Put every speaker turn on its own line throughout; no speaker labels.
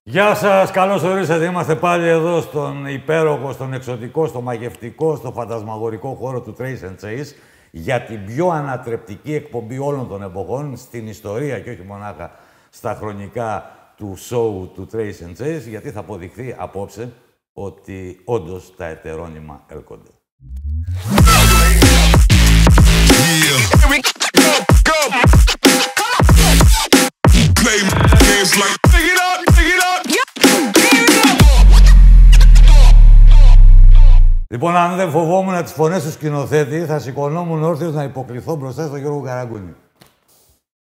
Γεια σας, καλώς ορίσατε. Είμαστε πάλι εδώ στον υπέροχο, στον εξωτικό, στο μαγευτικό, στο φαντασμαγορικό χώρο του Trace and Chase για την πιο ανατρεπτική εκπομπή όλων των εποχών στην ιστορία και όχι μονάχα στα χρονικά του show του Trace and Chase, γιατί θα αποδειχθεί απόψε ότι όντως τα ετερόνυμα έρχονται. Λοιπόν, αν δεν φοβόμουν τις φωνές του σκηνοθέτη, θα σηκωνόμουν όρθιος να υποκληθώ μπροστά στον Γιώργο Καραγκούνη.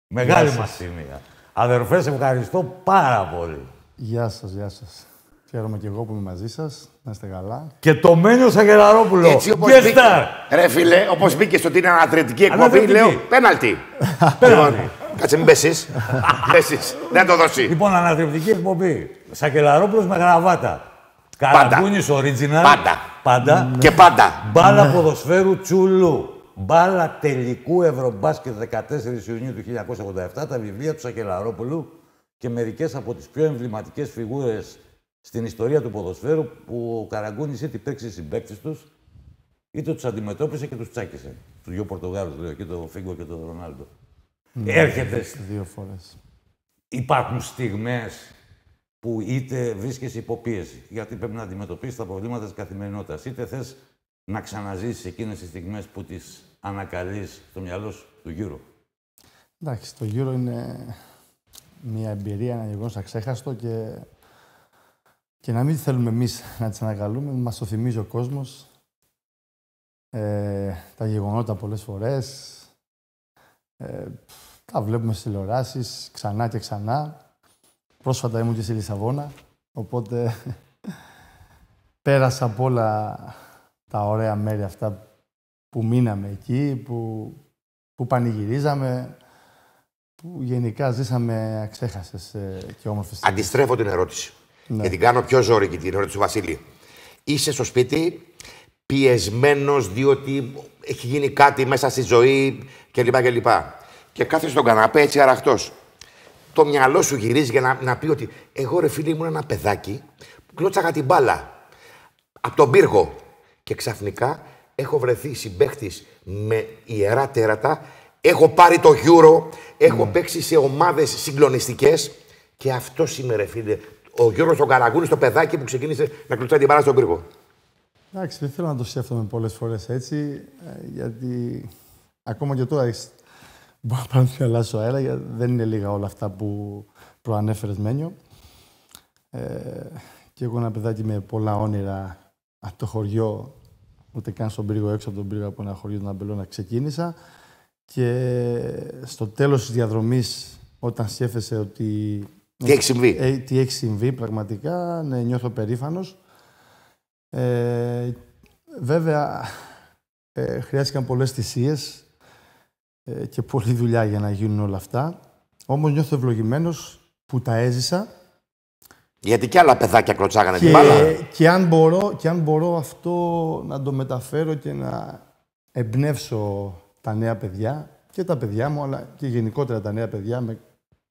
Μεγάλη μας τιμή. Αδερφές, ευχαριστώ πάρα πολύ.
Γεια σας, γεια σας. Χαίρομαι και εγώ που είμαι μαζί σας. Να είστε καλά.
Και το Μένιο Σαγεραρόπουλο.
Έτσι όπως μπήκε, ρε φίλε, όπως μπήκε στο ότι είναι ανατρεπτική εκπομπή, λέω πέναλτι. Κάτσε, μην πέσεις. Δεν το δώσει.
Λοιπόν, ανατρεπτική εκπομπή. Σακελαρόπουλος με γραβάτα. Καραγκούνης original. Πάντα.
Και πάντα.
Μπάλα ποδοσφαίρου Τσούλου. Μπάλα τελικού Ευρωμπάσκετ 14 Ιουνίου του 1987. Τα βιβλία του Σακελαρόπουλου και μερικές από τις πιο εμβληματικές φιγούρες στην ιστορία του ποδοσφαίρου που ο Καραγκούνης είτε υπήρξε συμπαίκτης τους, είτε τους αντιμετώπισε και τους τσάκισε. Τους δύο Πορτογάλους, λέω, και τον Φίγκο και τον Ρονάλντο. Έρχεται.
2 φορές.
Υπάρχουν στιγμές που είτε βρίσκεσαι υπό πίεση, γιατί πρέπει να αντιμετωπίσεις τα προβλήματα της καθημερινότητας, είτε θες να ξαναζήσεις εκείνες τις στιγμές που τις ανακαλείς στο μυαλό σου του γύρω.
Εντάξει, το γύρο είναι μια εμπειρία, ένα γεγονός αξέχαστο και να μην θέλουμε εμείς να τις ανακαλούμε, μας το θυμίζει ο κόσμος. Τα γεγονότα πολλές φορές, τα βλέπουμε στις τηλεοράσεις ξανά και ξανά. Πρόσφατα ήμουν και στη Λισαβόνα, οπότε πέρασα από όλα τα ωραία μέρη αυτά που μείναμε εκεί, που πανηγυρίζαμε, που γενικά ζήσαμε αξέχαστες και όμορφες στιγμές.
Αντιστρέφω την ερώτηση.
Ναι.
Και την κάνω πιο ζώρικη την ερώτηση του Βασίλη. Είσαι στο σπίτι πιεσμένος διότι έχει γίνει κάτι μέσα στη ζωή κλπ. Και κάθεσαι στον καναπέ έτσι αραχτός. Το μυαλό σου γυρίζει για να πει ότι εγώ ρε φίλε ήμουν ένα παιδάκι που κλώτσαγα την μπάλα από τον πύργο και ξαφνικά έχω βρεθεί συμπαίχτης με ιερά τέρατα, έχω πάρει το Euro, έχω παίξει σε ομάδες συγκλονιστικές και αυτό είμαι ρε φίλε, ο Γιώργος ο Καραγκούνης, το παιδάκι που ξεκίνησε να κλωτσάει την μπάλα στον πύργο.
Εντάξει, δεν θέλω να το σκέφτομαι πολλές φορές έτσι, γιατί ακόμα και τώρα μπορώ να πάρω να αλλάσω αέρα, γιατί δεν είναι λίγα όλα αυτά που προανέφερες, Μένιο. Και εγώ ένα παιδάκι με πολλά όνειρα από το χωριό, ούτε καν στον πύργο, έξω από τον πύργο, από ένα χωριό του Ναμπελώνα ξεκίνησα. Και στο τέλος της διαδρομής, όταν σκέφτεσαι ότι...
Τι έχει συμβεί.
Τι έχει συμβεί, πραγματικά, ναι, νιώθω περήφανος. Βέβαια, χρειάστηκαν πολλές θυσίες και πολλή δουλειά για να γίνουν όλα αυτά. Όμως νιώθω ευλογημένος που τα έζησα.
Γιατί και άλλα παιδάκια κλωτσάγανε την μπάλα.
Και αν μπορώ αυτό να το μεταφέρω και να εμπνεύσω τα νέα παιδιά και τα παιδιά μου, αλλά και γενικότερα τα νέα παιδιά με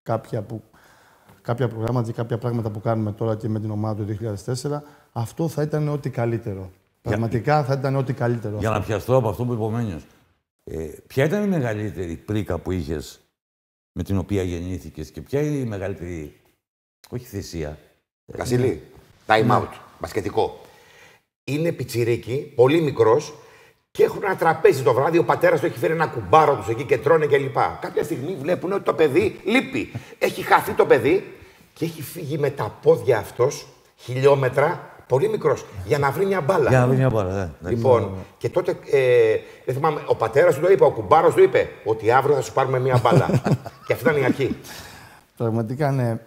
κάποια προγράμματα και κάποια πράγματα που κάνουμε τώρα και με την ομάδα του 2004, αυτό θα ήταν ό,τι καλύτερο. Πραγματικά θα ήταν ό,τι καλύτερο.
Για να πιαστώ από αυτό που είπε ο Μένιος. Ποια ήταν η μεγαλύτερη πρίκα που είχες με την οποία γεννήθηκες και ποια είναι η μεγαλύτερη, όχι θυσία.
Βασίλη, time out, μπασκετικό. Είναι πιτσιρίκι, πολύ μικρός και έχουν ένα τραπέζι το βράδυ. Ο πατέρας του έχει φέρει ένα κουμπάρο τους εκεί και τρώνε κλπ. Κάποια στιγμή βλέπουν ότι το παιδί λείπει. Έχει χαθεί το παιδί και έχει φύγει με τα πόδια αυτός χιλιόμετρα. Πολύ μικρός, για να βρει μια μπάλα.
Για να βρει μια μπάλα, ναι.
Λοιπόν, και τότε, δεν θυμάμαι, ο πατέρας του το είπε, ο κουμπάρος του είπε, ότι αύριο θα σου πάρουμε μια μπάλα. Και αυτή ήταν η αρχή.
Πραγματικά, ναι.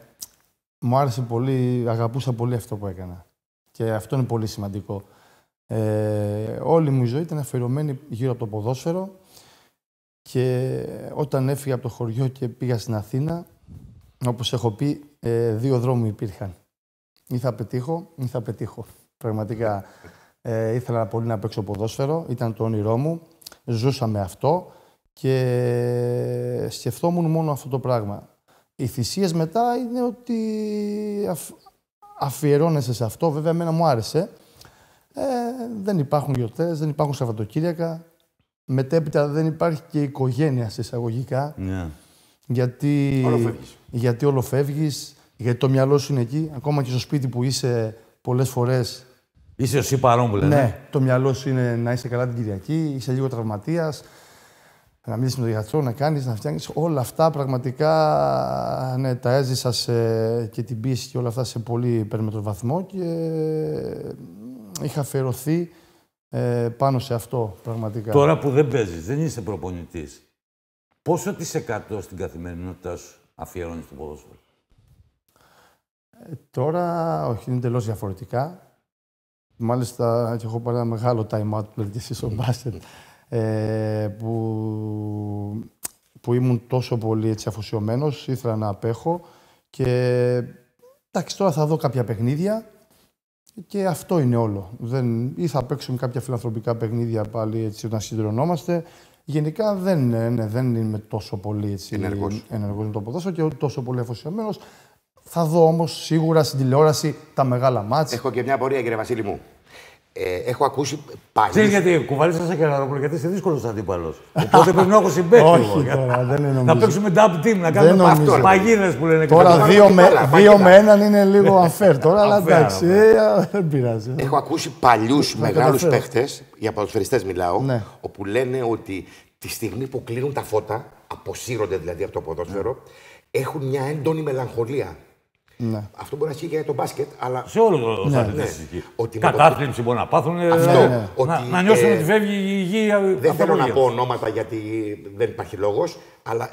Μου άρεσε πολύ, αγαπούσα πολύ αυτό που έκανα. Και αυτό είναι πολύ σημαντικό. Όλη μου η ζωή ήταν αφιερωμένη γύρω από το ποδόσφαιρο και όταν έφυγα από το χωριό και πήγα στην Αθήνα, όπως έχω πει, 2 δρόμοι υπήρχαν. Ή θα πετύχω, ή θα πετύχω. Πραγματικά ήθελα πολύ να παίξω ποδόσφαιρο, ήταν το όνειρό μου, ζούσα με αυτό και σκεφτόμουν μόνο αυτό το πράγμα. Οι θυσίες μετά είναι ότι αφιερώνεσαι σε αυτό. Βέβαια, εμένα μου άρεσε. Δεν υπάρχουν γιορτές, δεν υπάρχουν Σαββατοκύριακα. Μετέπειτα δεν υπάρχει και οικογένεια σε εισαγωγικά.
Ναι.
Γιατί όλο φεύγεις, γιατί το μυαλό σου είναι εκεί. Ακόμα και στο σπίτι που είσαι πολλές φορές.
Είσαι εσύ παρόν που λένε.
Ναι, το μυαλό σου είναι να είσαι καλά την Κυριακή, είσαι λίγο τραυματίας. Να μιλήσεις με τον γιατρό, να κάνεις, να φτιάχνεις. Όλα αυτά πραγματικά ναι, τα έζησα και την πίεση και όλα αυτά σε πολύ υπέρμετρο βαθμό και είχα αφιερωθεί πάνω σε αυτό πραγματικά.
Τώρα που δεν παίζεις, δεν είσαι προπονητής, πόσο της 100 στην καθημερινότητά σου αφιερώνεις στο ποδόσφαιρο?
Τώρα, όχι, είναι τελώς διαφορετικά. Μάλιστα, έχω πάρει ένα μεγάλο time out που λέτε εσείς στο μπάσκετ, που ήμουν τόσο πολύ έτσι αφοσιωμένος, ήθελα να απέχω και εντάξει, τώρα θα δω κάποια παιχνίδια και αυτό είναι όλο. Ή θα παίξουμε κάποια φιλανθρωπικά παιχνίδια πάλι έτσι όταν συντρονόμαστε. Γενικά δεν είμαι τόσο πολύ ενεργός με το ποδόσφαιρο και ούτε τόσο πολύ αφοσιωμένος. Θα δω όμως σίγουρα στην τηλεόραση τα μεγάλα μάτς.
Έχω και μια απορία, κύριε Βασίλη μου. Έχω ακούσει πάλι.
Ξέρεις γιατί κουβαλήσα σε Κελαρόπουλο, γιατί είσαι δύσκολος αντίπαλος. Οπότε πρέπει να έχω συμπέκτη.
Όχι τώρα, δεν είναι νομίζω.
Να παίξουμε double team, να κάνουμε παγίδες που λένε.
Τώρα 2 με 1 είναι λίγο unfair τώρα, αλλά εντάξει, δεν πειράζει.
Έχω ακούσει παλιούς μεγάλους παίχτες, για ποδοσφαιριστές μιλάω, όπου λένε ότι τη στιγμή που κλείνουν τα φώτα, αποσύρονται δηλαδή από το ποδόσφαιρο, έχουν μια έντονη μελαγχολία.
Ναι.
Αυτό μπορεί να ισχύει και για το μπάσκετ, αλλά.
Σε όλο το αθλητισμό. Κατάθλιψη μπορεί να πάθουν. Να νιώσουν ότι φεύγει η γη.
Δεν θέλω να πω ονόματα γιατί δεν υπάρχει λόγος, αλλά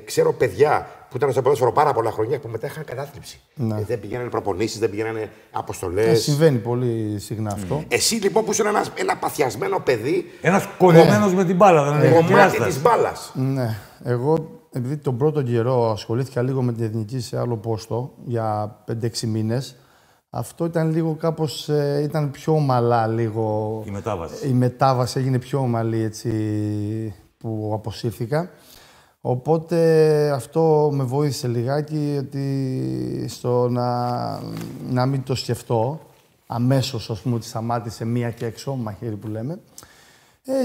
ξέρω παιδιά που ήταν στο ποδόσφαιρο πάρα πολλά χρόνια που μετά είχαν κατάθλιψη. Ναι. Δεν πηγαίνανε προπονήσεις, δεν πηγαίνανε αποστολές.
Συμβαίνει πολύ συχνά αυτό.
Εσύ λοιπόν που είσαι ένα παθιασμένο παιδί.
Ένας κολλημένος με την μπάλα, δεν είναι
κομμάτι της μπάλας.
Ναι. Εγώ, επειδή τον πρώτο καιρό ασχολήθηκα λίγο με την εθνική σε άλλο πόστο για 5-6 μήνες, αυτό ήταν λίγο κάπως, ήταν πιο ομαλά λίγο.
Η μετάβαση.
Η μετάβαση έγινε πιο ομαλή έτσι που αποσύρθηκα. Οπότε αυτό με βοήθησε λιγάκι ότι στο να μην το σκεφτώ αμέσως, ας πούμε, ότι σταμάτησε μία και έξω, μαχαίρι που λέμε.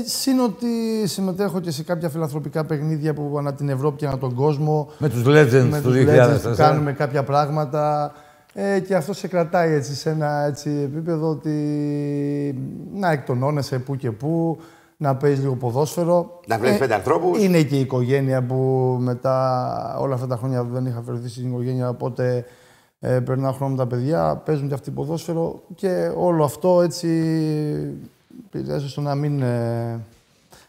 Συν ότι συμμετέχω και σε κάποια φιλανθρωπικά παιχνίδια που ανά την Ευρώπη και ανά τον κόσμο.
Με τους Legends του 2004.
Κάνουμε κάποια πράγματα και αυτό σε κρατάει έτσι, σε ένα έτσι, επίπεδο ότι να εκτονώνεσαι που και που, να παίζεις λίγο ποδόσφαιρο.
Να βλέπεις 5 ανθρώπους.
Είναι και η οικογένεια που μετά όλα αυτά τα χρόνια δεν είχα φερθεί στην οικογένεια, οπότε περνάω χρόνο με τα παιδιά, παίζουν και αυτοί ποδόσφαιρο και όλο αυτό έτσι πειράζει στο να μην,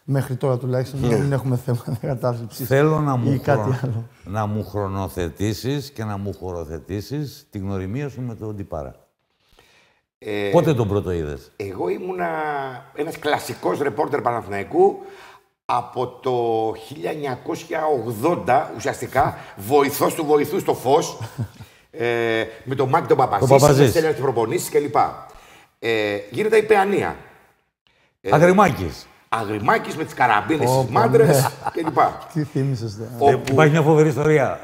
μέχρι τώρα τουλάχιστον, να μην έχουμε θέμα κατάθλιψης.
Θέλω να μου χρονοθετήσεις και να μου χωροθετήσεις τη γνωριμία σου με τον Ντιπάρα. Πότε τον πρώτο είδες?
Εγώ ήμουνα ένας κλασικός ρεπόρτερ Παναθηναϊκού από το 1980, ουσιαστικά, βοηθός του βοηθού στο Φως, με τον Μάκη τον Παπαζή, στέλνει τις προπονήσεις κλπ. Γίνεται η Παιανία.
Αγριμάκης.
Αγριμάκης με τις καραμπίνες, τις μάντρες κλπ.
Τι θύμισες
Υπάρχει μια φοβερή ιστορία.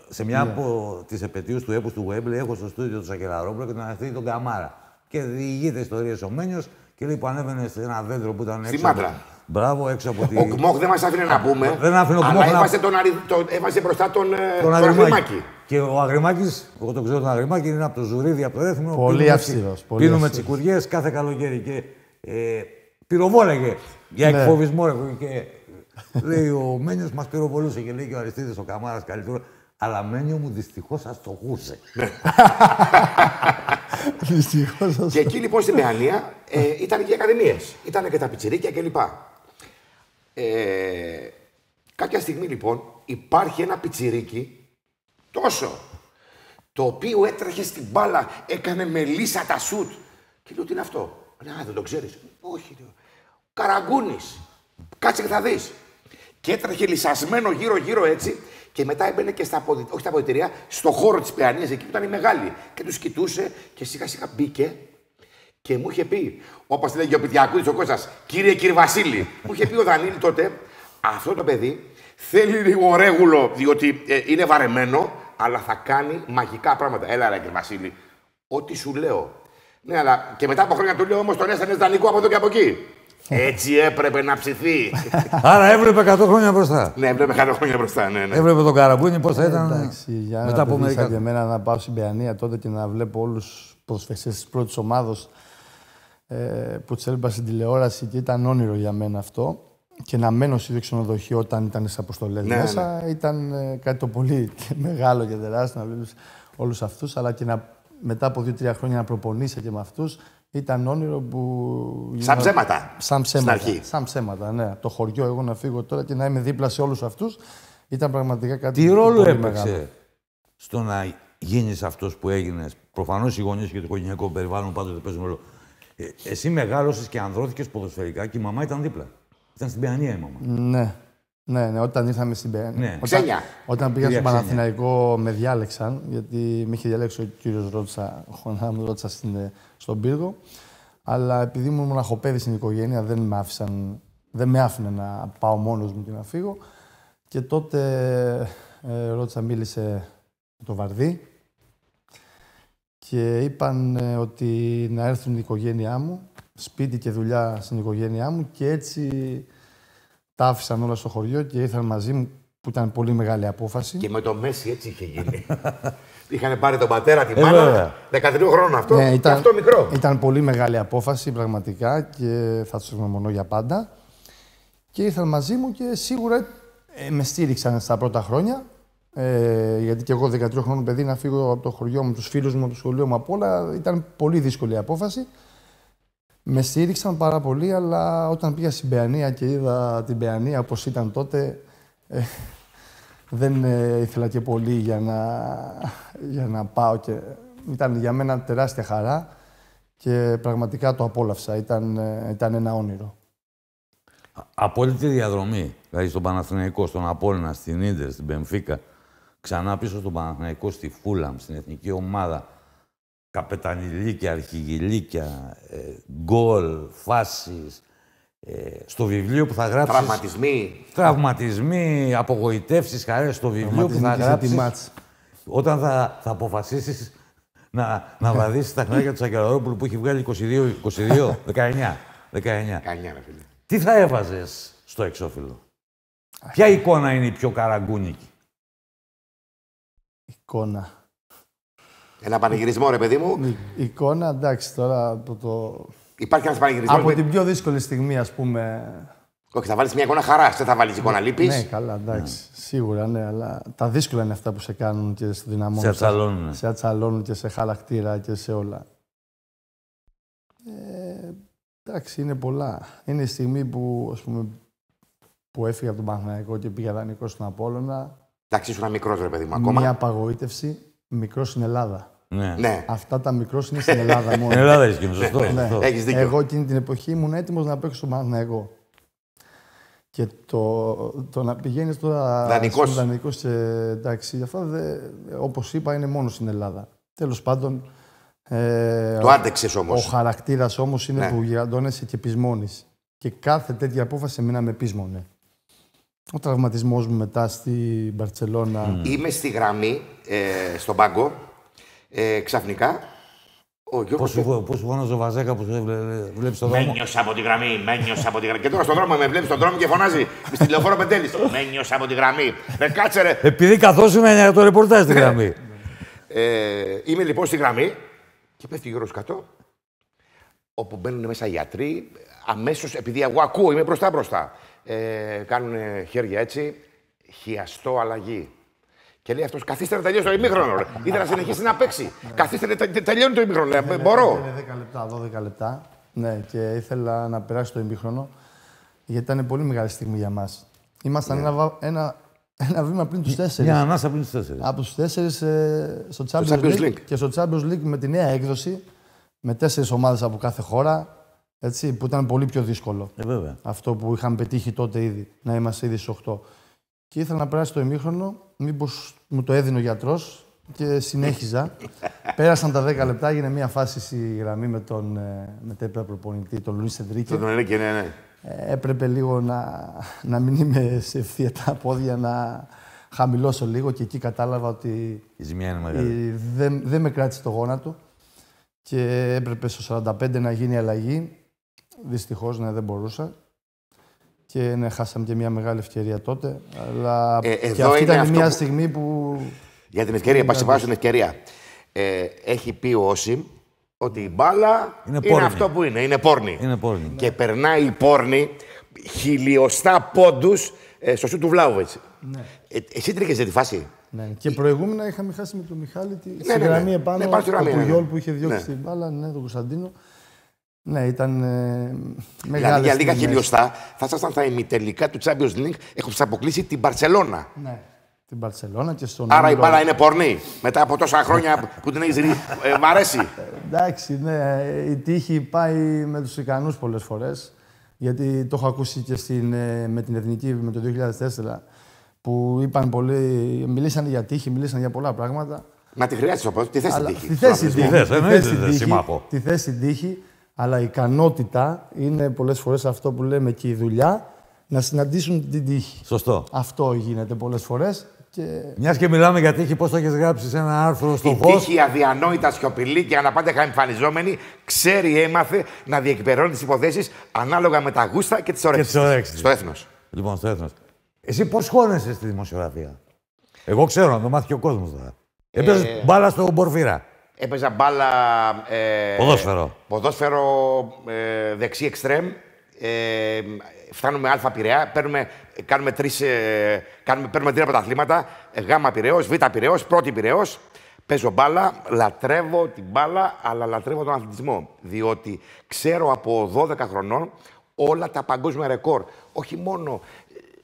Σε μια από τις επετείους του έπους του Wembley, έχω στο στούντιο του Σακελαρόπουλο και τον αναστεί τον Καμάρα. Και διηγείται ιστορίες ο Μένιος και λέει που ανέβαινε σε ένα δέντρο που ήταν έξω.
Στη Μάντρα.
Μπράβο, έξω από τη.
Ο Κμόχ δεν μας άφηνε να πούμε.
Δεν άφηνε ο Κμόχ.
Αλλά έβαζε μπροστά τον Αγριμάκη.
Και ο Αγριμάκης, εγώ τον ξέρω τον Αγριμάκη, είναι από το Ζουρίδι, από το Έθιμο.
Πολύ αυστηρός.
Πίνουμε τσικουριές κάθε καλοκαίρι και πυροβόλαγε για εκφοβισμό. Και λέει ο Μένιος μας πυροβολούσε και λέει και ο Αριστίδης ο Καμάρας καλύτερο. Αλλά Μένιο μου δυστυχώς αστοχούσε.
Και εκεί λοιπόν στην Παιανία ήταν και οι ακαδημίες. Ήταν και τα πιτσιρίκια κλπ. Κάποια στιγμή λοιπόν υπάρχει ένα πιτσιρίκι τόσο, το οποίο έτρεχε στην μπάλα, έκανε μελίσσα τα σουτ. Και λέω τι είναι αυτό? Α, δεν το ξέρεις? Όχι. Καραγκούνης. Κάτσε και θα δεις. Και έτρεχε λυσασμένο γύρω-γύρω έτσι. Και μετά έμπαινε και όχι στα αποδυτηρία, στο χώρο της Παιανίας, εκεί που ήταν η μεγάλη. Και τους κοιτούσε και σιγά-σιγά μπήκε και μου είχε πει, όπως λέγει ο Πιτιακούδης ο Κώστας, κύριε Βασίλη, μου είχε πει ο Δανίλη τότε, αυτό το παιδί Θέλει λίγο ρέγουλο, διότι είναι βαρεμένο, αλλά θα κάνει μαγικά πράγματα. Έλα, ρε, Βασίλη, ό,τι σου λέω. Ναι, αλλά και μετά από χρόνια του λέω όμως τον έστελνε δανεικό από εδώ και από εκεί. Έτσι έπρεπε να ψηθεί.
Άρα έβλεπε 100 χρόνια μπροστά.
Ναι, έβλεπε 100 χρόνια μπροστά. Ναι, ναι.
Έβλεπε τον Καραμπούνι πώς θα ήταν.
Εντάξει, για
μετά από
μερικά.
μερικά.
Για μένα να πάω στην Παιανία τότε και να βλέπω όλους τους ποδοσφαιριστές της πρώτης ομάδος που τους έβλεπα στην τηλεόραση και ήταν όνειρο για μένα αυτό. Και να μένω στο ξενοδοχείο όταν ήταν στις αποστολές μέσα ήταν κάτι το πολύ μεγάλο και τεράστιο να βλέπεις όλους αυτούς. Αλλά και μετά από 2-3 χρόνια να προπονείσαι και με αυτούς ήταν όνειρο που.
Σαν ψέματα.
Σαν ψέματα.
Στην αρχή.
Σαν ψέματα, ναι. Το χωριό, εγώ να φύγω τώρα και να είμαι δίπλα σε όλους αυτούς ήταν πραγματικά κάτι.
Τι ρόλο
πολύ
έπαιξε
μεγάλο.
στο να γίνεις αυτός που έγινες? Προφανώς οι γονείς και το οικογενειακό περιβάλλον πάντοτε παίζουν ρόλο. Εσύ μεγάλωσες και ανδρώθηκες ποδοσφαιρικά και η μαμά ήταν δίπλα. Ήταν στην Παιανία η μαμά.
Ναι. Ναι, όταν ήρθαμε στην Παιανία.
Ναι.
Ξένια.
Όταν πήγα
Κυρία
στο
Ξένια.
Παναθηναϊκό με διάλεξαν, γιατί με είχε διαλέξει ο κύριος Ρώτσα, ο Χωνάμ Ρώτσα στον πύργο. Αλλά επειδή ήμουν μοναχοπέδι στην οικογένεια, δεν με άφηνε να πάω μόνος μου και να φύγω. Και τότε ο Ρώτσα μίλησε με το Βαρδί και είπαν ότι να έρθουν η οικογένειά μου, σπίτι και δουλειά στην οικογένειά μου και έτσι τα άφησαν όλα στο χωριό και ήρθαν μαζί μου, που ήταν πολύ μεγάλη απόφαση.
Και με το Μέση έτσι είχε γίνει. Είχαν πάρει τον πατέρα, τη μάνα, 13 χρόνων αυτό,
Ναι,
και αυτό μικρό.
Ήταν πολύ μεγάλη απόφαση πραγματικά και θα τους ευγνωμονώ για πάντα. Και ήρθαν μαζί μου και σίγουρα με στήριξαν στα πρώτα χρόνια. Γιατί και εγώ 13 χρόνων παιδί να φύγω από το χωριό μου, τους φίλους μου, από το σχολείο μου, απ' όλα ήταν πολύ δύσκολη η απόφαση. Με στήριξαν πάρα πολύ, αλλά όταν πήγα στην Παιανία και είδα την Παιανία όπως ήταν τότε, δεν ήθελα και πολύ για να πάω. Και ήταν για μένα τεράστια χαρά και πραγματικά το απόλαυσα. Ήταν ένα όνειρο.
Απόλυτη διαδρομή. Δηλαδή στον Παναθηναϊκό, στον Απόλλωνα, στην Ίντερ, στην Μπενφίκα. Ξανά πίσω στον Παναθηναϊκό, στη Φούλαμ, στην εθνική ομάδα. Καπετανιλίκια, αρχηγηλίκια, γκολ, φάσεις. Στο βιβλίο που θα γράψεις... Τραυματισμοί, απογοητεύσεις, χαρές. Στο βιβλίο που θα γράψεις... Όταν θα αποφασίσεις να βαδίσεις τα χνάρια του Σακελαρόπουλου που έχει βγάλει 19. Τι θα έβαζες στο εξώφυλλο? Ποια εικόνα είναι η πιο καραγκούνικη?
Εικόνα.
Ένα πανηγυρισμό, ρε παιδί μου.
Εικόνα, εντάξει, τώρα από το...
Υπάρχει ένας πανηγυρισμός.
Από την πιο δύσκολη στιγμή, ας πούμε...
Όχι, θα βάλεις μια εικόνα χαράς, δεν θα βάλεις εικόνα λύπης.
Ναι, καλά, εντάξει. Σίγουρα, ναι, αλλά τα δύσκολα είναι αυτά που σε κάνουν και σε δυναμώνουν.
Σε ατσαλώνουν.
Σε ατσαλώνουν και σε χαρακτήρα και σε όλα. Εντάξει, είναι πολλά. Είναι η στιγμή που, ας πούμε, που έφυγα από τον Παναθηναϊκό και πήγα δανεικό στον Απόλλωνα.
Εντάξει, ήσουν μικρός, ρε παιδί μου, ακόμα.
Μια απαγοήτευση, μικρός στην Ελλάδα.
Ναι.
Αυτά τα μικρός είναι στην Ελλάδα μόνο.
Στην Ελλάδα είσαι σωστό.
Έχεις δίκιο.
Εγώ εκείνη την εποχή ήμουν έτοιμος να παίξω στον Παναθηναϊκό. Και το να πηγαίνεις τώρα δανεικός και εντάξει, αυτό όπως είπα είναι μόνο στην Ελλάδα. Τέλος πάντων,
το άντεξες όμως.
Ο χαρακτήρας όμως είναι που γιγαντώνεσαι και πεισμώνεις. Και κάθε τέτοια απόφαση εμένα με πείσμωνε. Ο τραυματισμός μου μετά στη Μπαρτσελώνα.
Είμαι στη γραμμή, στον πάγκο, ξαφνικά.
Πώς σου φώναζε ο Βαζέκα που βλέπεις στον δρόμο?
Μένιος από τη γραμμή. Και τώρα στον δρόμο με βλέπει στον δρόμο και φωνάζει στη λεωφόρο Πεντέλης. Μένιος από τη γραμμή. Κάτσε ρε.
Επειδή καθόσουμε για το ρεπορτάζ στη γραμμή.
Είμαι λοιπόν στη γραμμή και πέφτει γύρω κάτω. Όπου μπαίνουν μέσα οι γιατροί. Αμέσως, επειδή εγώ ακούω, είμαι μπροστά. Κάνουν χέρια έτσι. Χιαστό αλλαγή. Και λέει αυτός, καθίστε να τελειώσει το ημίχρονο. Ήθελα να συνεχίσει να παίξει. Καθίστε να τελειώνει το ημίχρονο. Μπορώ.
10 λεπτά, 12 λεπτά. Ναι, και ήθελα να περάσει το ημίχρονο. Γιατί ήταν πολύ μεγάλη στιγμή για μας. Ήμασταν ένα βήμα πριν τους 4.
Μια ανάσα πριν τους 4.
Από τους 4 στο Champions League. Και στο Champions League με τη νέα έκδοση. Με 4 ομάδες από κάθε χώρα. Έτσι, που ήταν πολύ πιο δύσκολο.
Βέβαια.
Αυτό που είχαμε πετύχει τότε ήδη. Να είμαστε ήδη στις 8. Και ήθελα να περάσει το ημίχρονο, μήπως μου το έδινε ο γιατρός και συνέχιζα. Πέρασαν τα 10 λεπτά, έγινε μια φάση στη γραμμή με τον μετέπειτα προπονητή, τον Λουίς Ενρίκε.
Τον Ενρίκε, ναι.
έπρεπε λίγο να μην είμαι σε ευθεία πόδια, να χαμηλώσω λίγο και εκεί κατάλαβα ότι
η ζημιά είναι μεγάλη.
Δεν με κράτησε το γόνατο και έπρεπε στο 45 να γίνει αλλαγή. Δυστυχώς δεν μπορούσα. Και χάσαμε και μια μεγάλη ευκαιρία τότε. Αλλά και αυτή ήταν μια στιγμή που...
Για την ευκαιρία, πάω στην ευκαιρία. Έχει πει ο Όσιμ ότι η μπάλα είναι αυτό που είναι. Είναι πόρνη. Και περνάει η πόρνη χιλιοστά πόντους στο σου του Βλάουβιτς. Ναι. Εσύ τρίκεζε τη φάση.
Ναι. Και προηγούμενα είχαμε χάσει με τον Μιχάλη στη γραμμή επάνω. Ο Πουγιόλ που είχε διώξει την μπάλα, τον Κωνσταντίνο. Ναι, ήταν μεγάλη.
Δηλαδή για λίγα χιλιοστά θα ήσασταν στα ημιτελικά του Champions League, έχουν αποκλείσει την Μπαρσελόνα.
Ναι, την Μπαρσελόνα και στον.
Άρα η μπάλα είναι πορνή. Μετά από τόσα χρόνια που την έχεις μ' αρέσει.
Εντάξει, ναι. Η τύχη πάει με τους ικανούς πολλές φορές. Γιατί το έχω ακούσει και με την Εθνική με το 2004 που είπαν πολλοί, μιλήσαν για τύχη, μιλήσαν για πολλά πράγματα.
Μα τη χρειάζεσαι όμως, τι θες την τύχη.
Τη θέση την τύχη. Αλλά η ικανότητα είναι πολλές φορές αυτό που λέμε και η δουλειά, να συναντήσουν την τύχη.
Σωστό.
Αυτό γίνεται πολλές φορές.
Μιας και μιλάμε για τύχη, πώς το έχεις γράψει σε ένα άρθρο στο Φως.
Η τύχη αδιανόητα σιωπηλή και αναπάντεχα εμφανιζόμενη ξέρει, έμαθε να διεκπεραιώνει τις υποθέσεις ανάλογα με τα γούστα και τις ωρέξεις. Στο Έθνος.
Λοιπόν, στο Έθνος. Εσύ πώς χώνεσαι στη δημοσιογραφία. Εγώ ξέρω, να το μάθει και ο κόσμος τώρα. Έπαιζες μπάλα στο Πορφύρα.
Έπαιζα μπάλα. Ποδόσφαιρο δεξί εξτρέμ. Φτάνουμε Α Πειραιά. Παίρνουμε τρία πρωταθλήματα. Γ Πειραιώς, Β Πειραιώς, πρώτη Πειραιώς. Παίζω μπάλα. Λατρεύω την μπάλα, αλλά λατρεύω τον αθλητισμό. Διότι ξέρω από 12 χρονών όλα τα παγκόσμια ρεκόρ. Όχι μόνο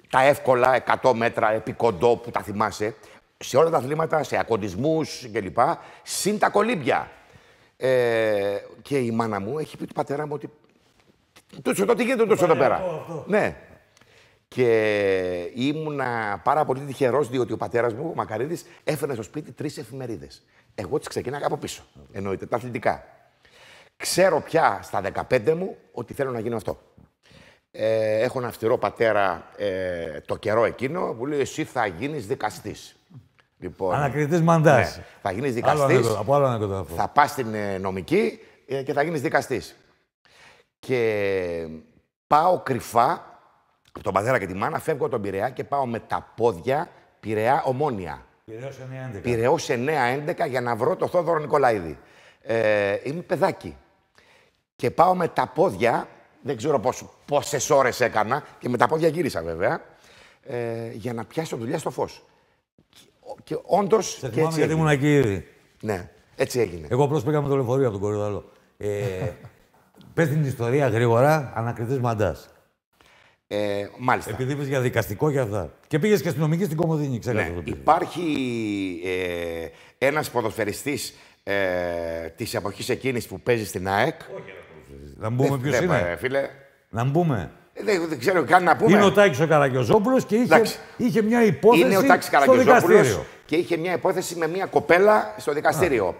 τα εύκολα 100 μέτρα επί κοντό που τα θυμάσαι. Σε όλα τα αθλήματα, σε ακοντισμούς κλπ. Συν τα κολύμπια. Και η μάνα μου έχει πει του πατέρα μου ότι. Τι γίνεται τόσο εδώ πέρα. Ναι. Και ήμουνα πάρα πολύ τυχερός, διότι ο πατέρας μου, ο Μακαρίδης, έφερε στο σπίτι 3 εφημερίδες. Εγώ τις ξεκίναγα από πίσω. Εννοείται, τα αθλητικά. Ξέρω πια στα 15 μου ότι θέλω να γίνω αυτό. Έχω ένα αυστηρό πατέρα το καιρό εκείνο που λέει: εσύ θα γίνεις δικαστής. Λοιπόν,
ανακριτής μαντάς.
Ναι, θα γίνεις δικαστής, θα πας στην νομική και θα γίνεις δικαστής. Και πάω κρυφά από τον πατέρα και τη μάνα, φεύγω τον Πειραιά και πάω με τα πόδια Πειραιά Ομόνια. Πειραιώς 9-11 για να βρω το Θόδωρο Νικολαίδη. Είμαι παιδάκι. Και πάω με τα πόδια, δεν ξέρω πόσες ώρες έκανα, και με τα πόδια γύρισα βέβαια, για να πιάσω δουλειά στο Φως. Και όντως.
Σε θυμάμαι γιατί ήμουν εκεί ήδη.
Ναι, έτσι έγινε.
Εγώ απλώς πήγα με το λεωφορείο από τον Κορυδαλό. Πες την ιστορία γρήγορα, ανακριτής μαντάς.
Μάλιστα.
Επειδή είπες για δικαστικό και αυτά. Και πήγες και αστυνομική στην Κομοδίνη, ξέρετε.
Ναι. Υπάρχει ένας ποδοσφαιριστής της εποχής εκείνης που παίζει στην ΑΕΚ.
Να μπούμε ποιος είναι.
Φίλε.
Να μπούμε.
Δεν ξέρω καν να πούμε.
Είναι ο Τάκης ο Καραγκιόζόπουλος και είχε μια υπόθεση.
Είναι ο Τάκης Καραγκιόζόπουλος και είχε μια υπόθεση με μια κοπέλα στο δικαστήριο.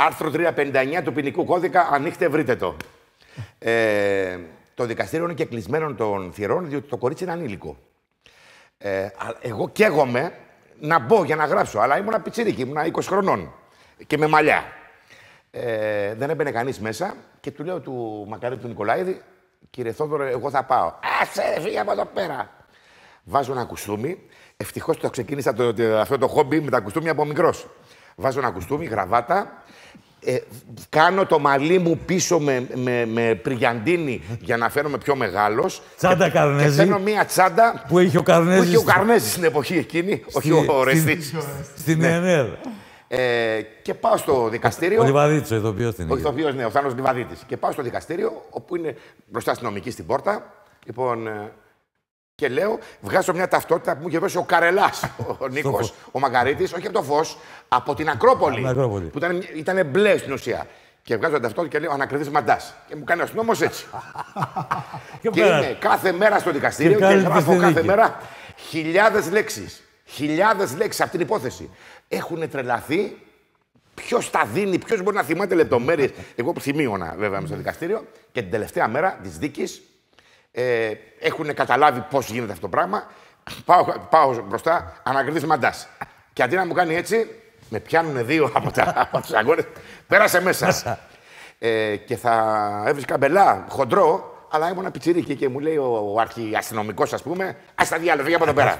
Άρθρο 359 του ποινικού κώδικα, ανοίχτε, βρείτε το. Το δικαστήριο είναι και κλεισμένο των θυρών, διότι το κορίτσι είναι ανήλικο. Εγώ καίγομαι να μπω για να γράψω, αλλά ήμουν πιτσιρίκι, ήμουν 20 χρονών και με μαλλιά. Δεν έμπαινε κανείς μέσα και του λέω του Μακαρίδη του Νικολαίδη: κύριε Θόδωρο, εγώ θα πάω. Άσε, φύγε από εδώ πέρα. Βάζω ένα κουστούμι. Ευτυχώς το ξεκίνησα αυτό το χόμπι με τα κουστούμια από μικρός. Βάζω ένα κουστούμι, γραβάτα. Κάνω το μαλλί μου πίσω με πριγιαντίνη για να φαίνομαι πιο μεγάλος.
Τσάντα Καρνέζη.
Και παίρνω μία τσάντα
που είχε ο Καρνέζης.
Που είχε ο Καρνέζης στην εποχή εκείνη, όχι ο Ρεστής.
Στην ΕΝΕΔ.
Και πάω στο δικαστήριο.
Ο Λιβαδίτης, ο ηθοποιός την είχε.
Ο ηθοποιός, ναι, ο Θάνος Λιβαδίτης. Και πάω στο δικαστήριο, όπου είναι μπροστά αστυνομική στην πόρτα. Λοιπόν, και λέω, βγάζω μια ταυτότητα που μου είχε δώσει ο Καρελάς, ο Νίκος, ο Μαγκαρίτης, όχι από το Φως, από την Ακρόπολη. Που ήταν μπλε στην ουσία. Και βγάζω την ταυτότητα και λέω: ανακριτής μαντάς. Και μου κάνει ο αστυνόμος έτσι. Και είμαι κάθε μέρα στο δικαστήριο και γράφω κάθε μέρα χιλιάδες λέξεις. Χιλιάδες λέξεις από την υπόθεση. Έχουν τρελαθεί. Ποιος τα δίνει, ποιος μπορεί να θυμάται λεπτομέρειες. Εγώ που θυμίωνα βέβαια στο δικαστήριο και την τελευταία μέρα της δίκης Έχουν καταλάβει πώς γίνεται αυτό το πράγμα. Πάω μπροστά, ανακριτής μαντάς. Και αντί να μου κάνει έτσι, με πιάνουν δύο από τους αγώνες. Πέρασε μέσα. Και θα έβρισκα μπελά, χοντρό, αλλά ήμουν πιτσιρίκι και μου λέει ο αρχιαστυνομικός, ας πούμε, ας τα διάλογα από εδώ πέρα.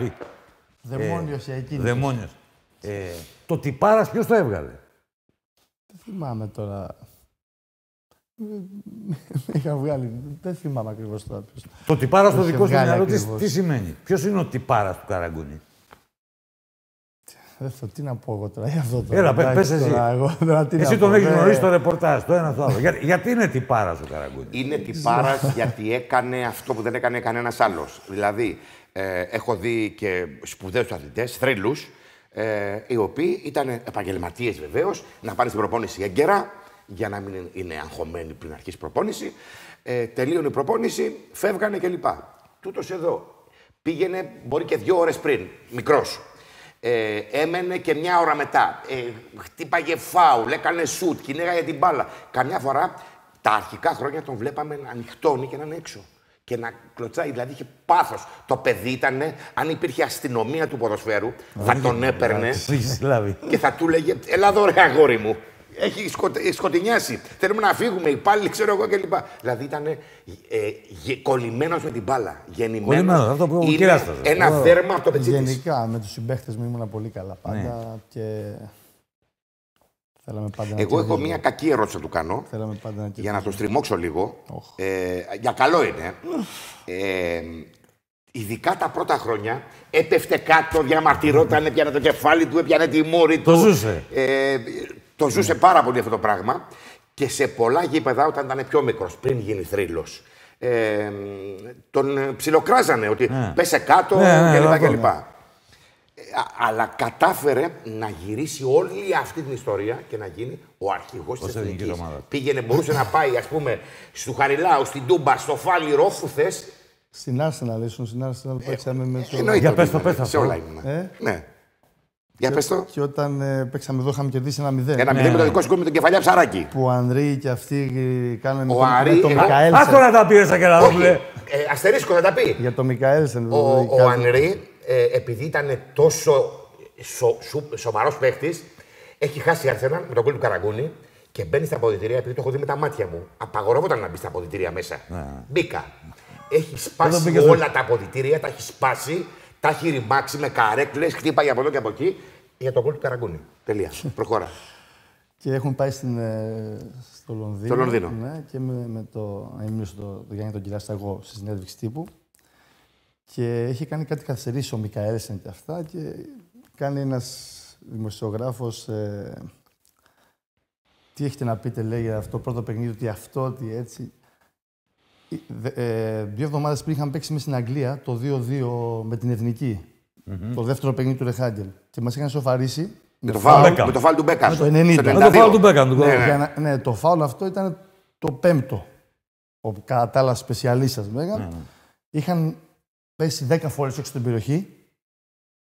Δαιμόνιος εκείνος.
Δαιμόνιος. Το τυπάρας ποιος το έβγαλε?
Δεν θυμάμαι τώρα. Είχα βγάλει. Δεν θυμάμαι ακριβώς τώρα.
Το τυπάρας στο δικό σου μυαλό τι σημαίνει? Ποιος είναι ο τυπάρας του Καραγκούνη?
Τι να πω εγώ τώρα για αυτό το.
Έλα, πες εσύ. Εσύ τον έχεις γνωρίσει στο ρεπορτάζ, το ένα το άλλο. Γιατί είναι τυπάρας ο Καραγκούνης?
Είναι τυπάρας γιατί έκανε αυτό που δεν έκανε κανένας άλλος. Δηλαδή, έχω δει και σπουδαίους αθλητές, θρύλους, οι οποίοι ήταν επαγγελματίες βεβαίως, να πάνε στην προπόνηση έγκαιρα, για να μην είναι αγχωμένοι πριν αρχίσει η προπόνηση. Τελείωνε η προπόνηση, φεύγανε κλπ. Τούτος εδώ πήγαινε, μπορεί και 2 ώρες πριν, μικρός. Έμενε και 1 ώρα μετά. Χτύπαγε φάουλ, έκανε σουτ, κυνήγαγε την μπάλα. Καμιά φορά τα αρχικά χρόνια τον βλέπαμε να ανοιχτώνει και να είναι έξω. Και να κλωτσάει, δηλαδή είχε πάθος. Το παιδί ήταν, αν υπήρχε αστυνομία του ποδοσφαίρου, θα τον έπαιρνε και θα του λέγε: Έλα εδώ, ρε αγόρι μου. Έχει σκοτεινιάσει. Θέλουμε να φύγουμε, υπάλληλοι, ξέρω εγώ κλπ. Δηλαδή ήταν κολλημένος με την μπάλα. Γεννημένος.
Αυτό που
είναι ένα δέρμα από το πετσί της.
Γενικά με τους συμπαίχτες μου ήμουν πολύ καλά πάντα και θέλαμε πάντα.
Εγώ έχω μια κακή ερώτηση να του κάνω. Για να το στριμώξω λίγο. Για καλό είναι. Ειδικά τα πρώτα χρόνια έπεφτε κάτω, διαμαρτυρόταν, έπιανε το κεφάλι του, έπιανε τη μούρη του.
Το ζούσε.
Το ζούσε πάρα πολύ αυτό το πράγμα και σε πολλά γήπεδα όταν ήταν πιο μικρός, πριν γίνει θρύλος, τον ψιλοκράζανε ότι πέσε κάτω κλπ. Αλλά κατάφερε να γυρίσει όλη αυτή την ιστορία και να γίνει ο αρχηγός της εθνικής. Πήγαινε, μπορούσε να πάει, ας πούμε, στο Χαριλάου, στην Τούμπα, στο Φάληρο, όπου θες.
Στην Arsenal ήσουν, στην Arsenal παίξαμε με το...
Για πες το, σε όλα ήμουν. Ναι. Για πες το.
Και όταν παίξαμε εδώ είχαμε κερδίσει 1-0.
1-0 με το δικό σου με τον κεφαλιά ψαράκι.
Που ο Ανδρή και αυτοί κάνανε
με
τον Μικαέλσεν.
Άστο να τα πήρε, Σακελαρόπουλε.
Αστερίσκο θα τα πει.
Για τον Μικαέλσεν.
Ο Ανδρή, επειδή ήταν τόσο σοβαρός παίχτης, έχει χάσει η Arsenal με τον γκολ του Καραγκούνη και μπαίνει στα αποδυτήρια, επειδή το έχω δει με τα μάτια μου. Απαγορεύονταν να μπει στα αποδυτήρια μέσα. Μπήκα. Έχει σπάσει όλα τα αποδυτήρια, τα έχει σπάσει. Τα έχει ρημάξει με καρέκλες, χτύπαγε από εδώ και από εκεί για τον γκολ του Καραγκούνη. Τελεία. Προχώρα.
Και έχουν πάει στο Λονδίνο.
Στο Λονδίνο.
Ναι, και με το Γιάννη τον Κυράστα εγώ στη συνέντευξη τύπου. Και έχει κάνει κάτι καθυστερήσεις ο Μικαέλσεν και αυτά. Και κάνει ένας δημοσιογράφος. Τι έχετε να πείτε, λέει, για αυτό το πρώτο παιχνίδι, ότι αυτό, ότι έτσι. 2 εβδομάδες πριν είχαμε παίξει μέσα στην Αγγλία το 2-2 με την Εθνική. Το δεύτερο παιχνίδι του Ρεχάγκελ. Και μας είχαν σοφαρίσει.
Με το φάουλ του Μπέκαμ.
Με το 90.
Με το φάουλ του Μπέκαμ.
Ναι, το φάουλ αυτό ήταν το 5ο. Ο κατά τα άλλα σπεσιαλίστας Μπέκαμ. Είχαν πέσει 10 φορές έξω στην περιοχή.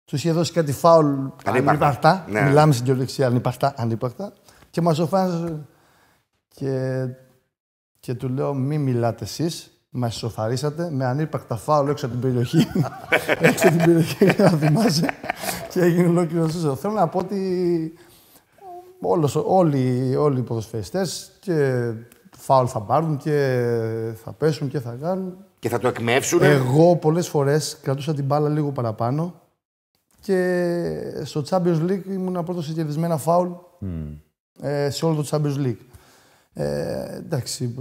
Τους είχε δώσει κάτι φάουλ ανύπαρκτα. Μιλάμε στην κυριολεξία ανύπαρκτα. Και μας σοφάρισε. Και του λέω, μην μιλάτε εσείς, μας σοφαρίσατε με ανύπαρκτα φάουλ έξω από την περιοχή. Έξω από την περιοχή, να θυμάσαι. Και έγινε ολόκληρο σώζο. Θέλω να πω ότι όλοι οι ποδοσφαιριστές και φάουλ θα πάρουν και θα πέσουν και θα κάνουν.
Και θα το εκμεύσουν.
Εγώ πολλές φορές κρατούσα την μπάλα λίγο παραπάνω και στο Champions League ήμουν πρώτος σε κερδισμένα φάουλ σε όλο το Champions League. Εντάξει,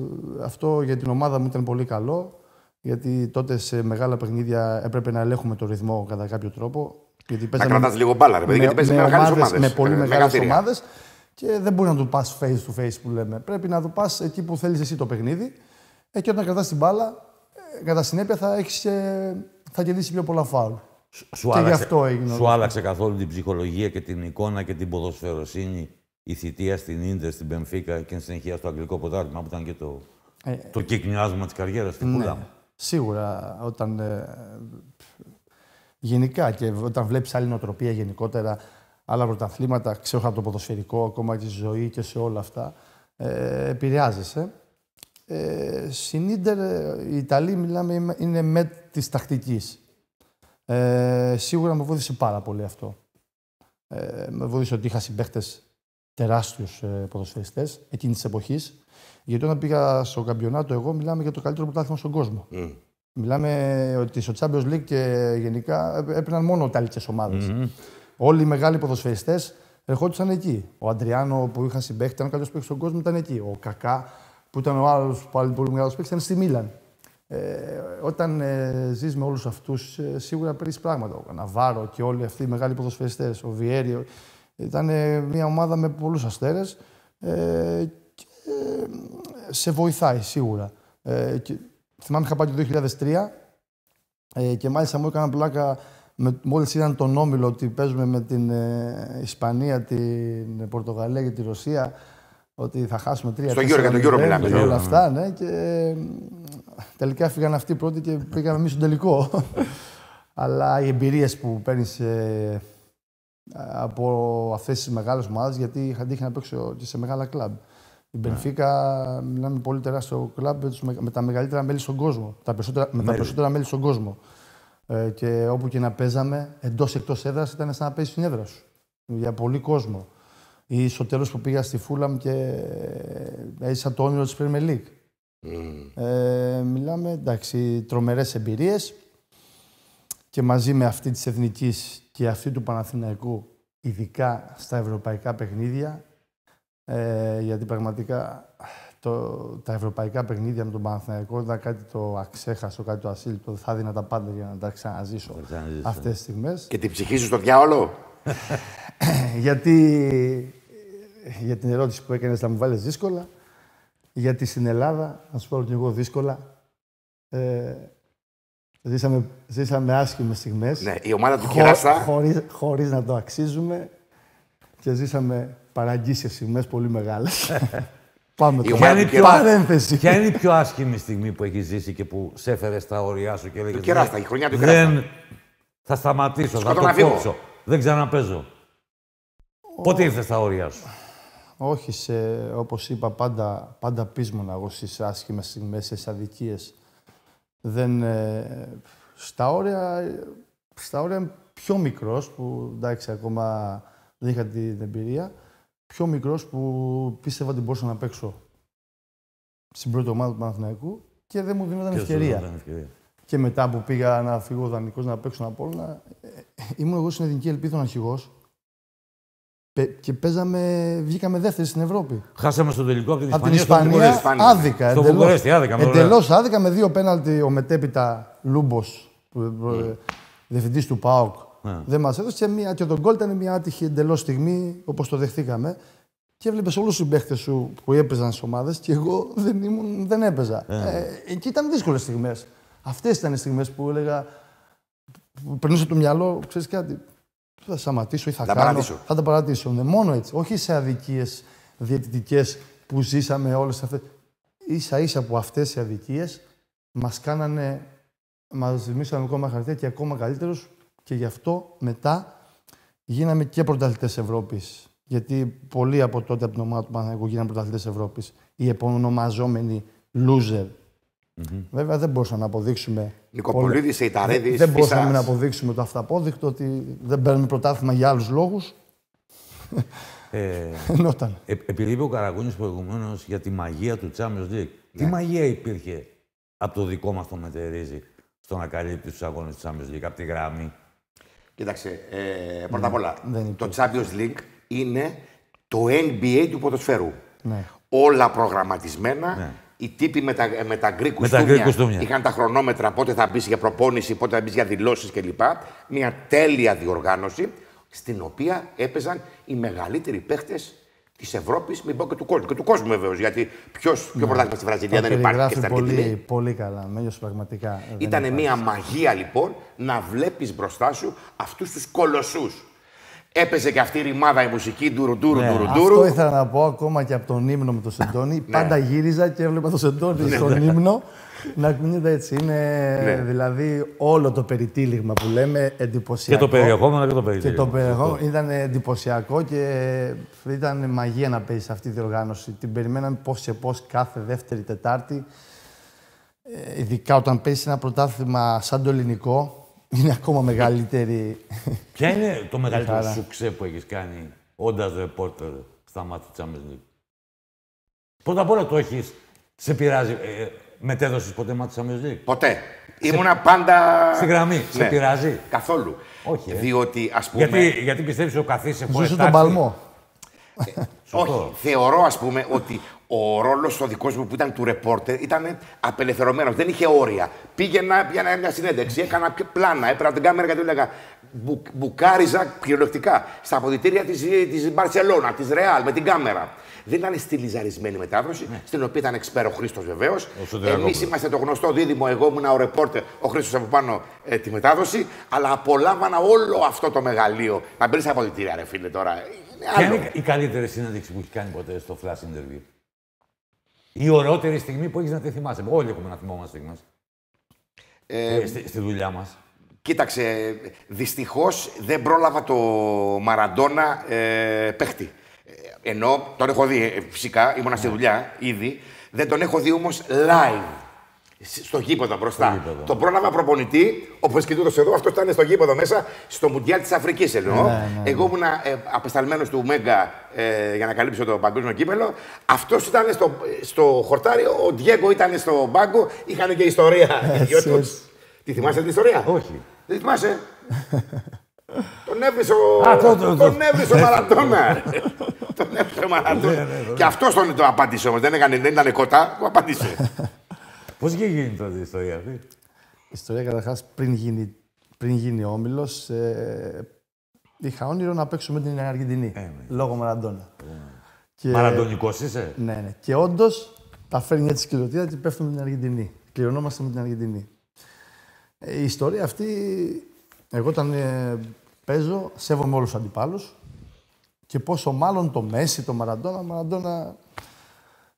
αυτό για την ομάδα μου ήταν πολύ καλό, γιατί τότε σε μεγάλα παιχνίδια έπρεπε να ελέγχουμε το ρυθμό κατά κάποιο τρόπο. Γιατί
να κρατάς λίγο μπάλα, ρε παιδί, γιατί παίζει με μεγάλες ομάδες.
Με πολύ μεγάλες ομάδες και δεν μπορεί να του πας face to face που λέμε. Πρέπει να του πας εκεί που θέλεις εσύ το παιχνίδι και όταν κρατάς την μπάλα, κατά συνέπεια θα κερδίσει πιο πολλά φάουλ.
Σου άλλαξε καθόλου την ψυχολογία και την εικόνα και την ποδοσφαιροσύνη η θητεία στην Ίντερ, στην Μπενφίκα και στην συνεχεία στο αγγλικό πρωτάθλημα που ήταν και το κεκνιάσμα της καριέρας του Φούλαμ?
Σίγουρα. Γενικά και όταν βλέπεις άλλη νοοτροπία γενικότερα, άλλα πρωταθλήματα, ξέρω από το ποδοσφαιρικό, ακόμα και στη ζωή και σε όλα αυτά, επηρεάζεσαι. Στην Ίντερ, οι Ιταλοί μιλάμε, είναι με της τακτικής. Σίγουρα με βοήθησε πάρα πολύ αυτό. Με βοήθησε ότι είχα συμπαίχτες τεράστιους ποδοσφαιριστές εκείνης της εποχής. Γιατί όταν πήγα στο καμπιονάτο, εγώ μιλάμε για το καλύτερο πρωτάθλημα στον κόσμο. Μιλάμε ότι στο Champions League και γενικά έπαιρναν μόνο ταλικές ομάδες. Όλοι οι μεγάλοι ποδοσφαιριστές ερχόντουσαν εκεί. Ο Αντριάνο που είχα συμπαίχτη, ήταν ο καλύτερος παίκτης στον κόσμο, ήταν εκεί. Ο Κακά, που ήταν ο άλλος πολύ μεγάλος παίκτης, ήταν στη Μίλαν. Όταν ζεις με όλους αυτούς, σίγουρα παίρνεις πράγματα. Ο Καναβάρο και όλοι αυτοί οι μεγάλοι ποδοσφαιριστές, ο Βιέριο. Ήταν μια ομάδα με πολλούς αστέρες και σε βοηθάει σίγουρα. Θυμάμαι είχα πάει το 2003 και μάλιστα μου έκανα πλάκα μόλις είδαν τον όμιλο ότι παίζουμε με την Ισπανία, την Πορτογαλία και τη Ρωσία, ότι θα χάσουμε 3-4.
Στο Euro, για τον Euro μιλάμε.
Και όλα αυτά, ναι. Και τελικά φύγαν αυτοί πρώτοι και πήγαμε εμείς στον τελικό. Αλλά οι εμπειρίες που παίρνεις από αυτές τις μεγάλες ομάδες, γιατί είχα τύχει να παίξω και σε μεγάλα κλαμπ. Η Μπενφίκα, μιλάμε πολύ τεράστιο κλαμπ με τα μεγαλύτερα μέλη στον κόσμο. Με τα περισσότερα μέλη στον κόσμο. Και όπου και να παίζαμε, εντός εκτός έδρας, ήταν σαν να παίζεις στην έδρα σου. Για πολύ κόσμο. Ή στο τέλος που πήγα στη Φούλαμ και έζησα το όνειρο της Premier League. Μιλάμε, εντάξει, τρομερές εμπειρίες και μαζί με αυτή της Εθνικής και αυτή του Παναθηναϊκού, ειδικά στα ευρωπαϊκά παιχνίδια, γιατί πραγματικά τα ευρωπαϊκά παιχνίδια με τον Παναθηναϊκό ήταν κάτι το αξέχαστο, κάτι το ασύλληπτο. Θα έδινα τα πάντα για να τα ξαναζήσω αυτές τις στιγμές.
Και την ψυχή σου στο διάολο.
Γιατί για την ερώτηση που έκανες θα μου βάλεις δύσκολα. Γιατί στην Ελλάδα, να σου πω και εγώ δύσκολα, ζήσαμε άσχημες στιγμές.
Ναι, η ομάδα του Κεράστα.
Χωρίς να το αξίζουμε και ζήσαμε παραγγίσιες στιγμές πολύ μεγάλες. Πάμε τώρα. Παρένθεση.
Ποια είναι η πιο άσχημη στιγμή που έχεις ζήσει και που σε έφερε στα όρια σου και έλεγες
του Κεράστα, η χρονιά του Κεράστα.
Θα σταματήσω, θα το κόψω. Δεν ξαναπαίζω. Πότε ήρθες στα όρια σου?
Όχι, όπως είπα, πάντα πείσμωνα εγώ στις άσχημες στιγμές, στις αδικίες. Στα όρια πιο μικρός, που εντάξει, ακόμα δεν είχα την εμπειρία, πιο μικρός που πίστευα ότι μπορούσα να παίξω στην πρώτη ομάδα του Παναθηναϊκού και δεν μου δίνονταν ευκαιρία. Και μετά που πήγα να φύγω δανεικός να παίξω από όλα, ήμουν εγώ στην Εθνική Ελπίδων αρχηγός και βγήκαμε δεύτεροι στην Ευρώπη.
Χάσαμε στο τελικό από
την Ισπανία. Άδικα. Εντελώς άδικα με 2 πέναλτι ο μετέπειτα Λούμπος, διευθυντής του ΠΑΟΚ. Δεν μας έδωσε και τον γκολ ήταν μια άτυχη εντελώς στιγμή, όπως το δεχτήκαμε. Και έβλεπες όλους τους παίχτες σου που έπαιζαν στις ομάδες και εγώ δεν έπαιζα. Εκεί ήταν δύσκολες στιγμές. Αυτές ήταν οι στιγμές που έλεγα, που περνούσε το μυαλό, ξέρεις κάτι, θα σταματήσω ή θα τα παρατήσω. Ναι, μόνο έτσι. Όχι σε αδικίες διαιτητικές που ζήσαμε όλες αυτές. Ίσα-ίσα που αυτές οι αδικίες μας δημιούργησαν ακόμα χαρτιά και ακόμα καλύτερους και γι' αυτό μετά γίναμε και πρωταθλητές Ευρώπης. Γιατί πολλοί από τότε από την ομάδα του Παναθηναϊκού γίνανε πρωταθλητές Ευρώπης. Οι επωνομαζόμενοι loser. Βέβαια δεν μπορούσαμε να αποδείξουμε.
Νικοπολίδης, Ιταρέδης,
δεν μπορούσαμε να αποδείξουμε το αυταπόδεικτο ότι δεν παίρνουμε πρωτάθλημα για άλλους λόγους.
Επειδή είπε ο Καραγούνης προηγουμένως για τη μαγεία του Champions League. Τι μαγεία υπήρχε από το δικό μας το Μετερίζη στο να καλύπτει τους αγώνες του Champions League, από τη γραμμή?
Κοίταξε, πρώτα απ' όλα, το Champions League είναι το NBA του ποδοσφαίρου.
Ναι.
Όλα προγραμματισμένα. Ναι. Οι τύποι με τα γκρι κουστούμια είχαν τα χρονόμετρα, πότε θα μπει για προπόνηση, πότε θα μπει για δηλώσεις κλπ. Μια τέλεια διοργάνωση, στην οποία έπαιζαν οι μεγαλύτεροι παίχτες της Ευρώπης, μην πω και του κόσμου. Και του κόσμου βεβαίως, γιατί πιο πρωτάθλημα στη Βραζιλία δεν υπάρχει και στην Αργεντινή.
Πολύ καλά, Μέλιος, πραγματικά.
Ήταν μια μαγεία λοιπόν να βλέπεις μπροστά σου αυτούς τους κολοσσούς. Έπαιζε και αυτή η ρημάδα η μουσική, ντουρου.
Αυτό ήθελα να πω ακόμα και από τον ύμνο με τον Σεντόνι. Πάντα γύριζα και έβλεπα τον Σεντόνι στον ύμνο να κουνιέται έτσι. Είναι δηλαδή όλο το περιτύλιγμα που λέμε εντυπωσιακό.
Και το περιεχόμενο και το περιτύλιγμα.
Και το περιεχόμενο ήταν εντυπωσιακό και ήταν μαγεία να παίζει αυτή τη διοργάνωση. Την περιμέναμε πώς και πώς κάθε Δεύτερη Τετάρτη. Ειδικά όταν παίζει ένα πρωτάθλημα σαν το ελληνικό. Είναι ακόμα μεγαλύτερη.
Ποια είναι το μεγαλύτερο σουξέ που έχεις κάνει όντας ρεπόρτερ στα μάτια της Champions League? Πρώτα απ' όλα το έχεις, σε πειράζει, μετέδωσες ποτέ μάτια της Champions League?
Ποτέ. Ήμουνα πάντα...
Στη γραμμή. Σε πειράζει?
Καθόλου.
Όχι.
Διότι, ας πούμε...
Γιατί πιστεύεις ο καθής σε χώρες
τον παλμό.
Όχι. Θεωρώ, ας πούμε, ότι ο ρόλος ο δικός μου που ήταν του ρεπόρτερ ήταν απελευθερωμένος. Δεν είχε όρια. Πήγαινα μια συνέντευξη, έκανα πλάνα, έπαιρνα την κάμερα και του έλεγα. Μπουκάριζα κυριολεκτικά στα αποδυτήρια της Μπαρσελόνα, της Ρεάλ, με την κάμερα. Δεν ήταν στιλιζαρισμένη μετάδοση, στην οποία ήταν εξπέρο ο Χρήστος βεβαίως. Εμείς είμαστε το γνωστό δίδυμο. Εγώ ήμουν ο ρεπόρτερ, ο Χρήστος από πάνω τη μετάδοση, αλλά απολάμβανα όλο αυτό το μεγαλείο. Να μπει στα αποδυτήρια, ρε φίλε τώρα.
Ποια είναι η καλύτερη συνέντευξη που έχει κάνει ποτέ στο flash interview? Η ωραιότερη στιγμή που έχεις να τη θυμάσαι? Όλοι έχουμε να θυμόμαστε στιγμές. Στη δουλειά μας.
Κοίταξε, δυστυχώς δεν πρόλαβα το Μαραντόνα παίχτη. Ενώ τον έχω δει, φυσικά, ήμουνα στη δουλειά ήδη. Δεν τον έχω δει όμως live. Στο γήπεδο μπροστά. Τον πρόλαβα προπονητή, όπως και τούτος εδώ, αυτό ήταν στο γήπεδο μέσα, στο Μουντιάλ της Αφρικής εννοώ. Εγώ ήμουν απεσταλμένος του Μέγκα για να καλύψω το παγκόσμιο κύπελο. Αυτός ήταν στο χορτάρι, ο Ντιέγκο ήταν στο μπάγκο, είχαν και ιστορία. Τη θυμάσαι την ιστορία?
Όχι.
Δεν θυμάσαι? Τον έβρισε ο Μαραντόνα. Τον έβρισε ο Μαραντόνα. Και αυτός τον το απάντησε όμως. Δεν ήταν κοτά, που απάντησε.
Πώς είχε γίνει τότε η ιστορία αυτή?
Η ιστορία καταρχάς πριν γίνει όμιλος, είχα όνειρο να παίξω με την Αργεντινή. Λόγω Μαραντόνα.
Μαραντονικός είσαι?
Ναι. Και όντως τα φέρνει έτσι κυριολεκτικά και πέφτουμε με την Αργεντινή. Κληρωνόμαστε με την Αργεντινή. Η ιστορία αυτή, εγώ όταν παίζω, σέβομαι όλους τους αντιπάλους και πόσο μάλλον το Μέση, το Μαραντόνα. Μαραντόνα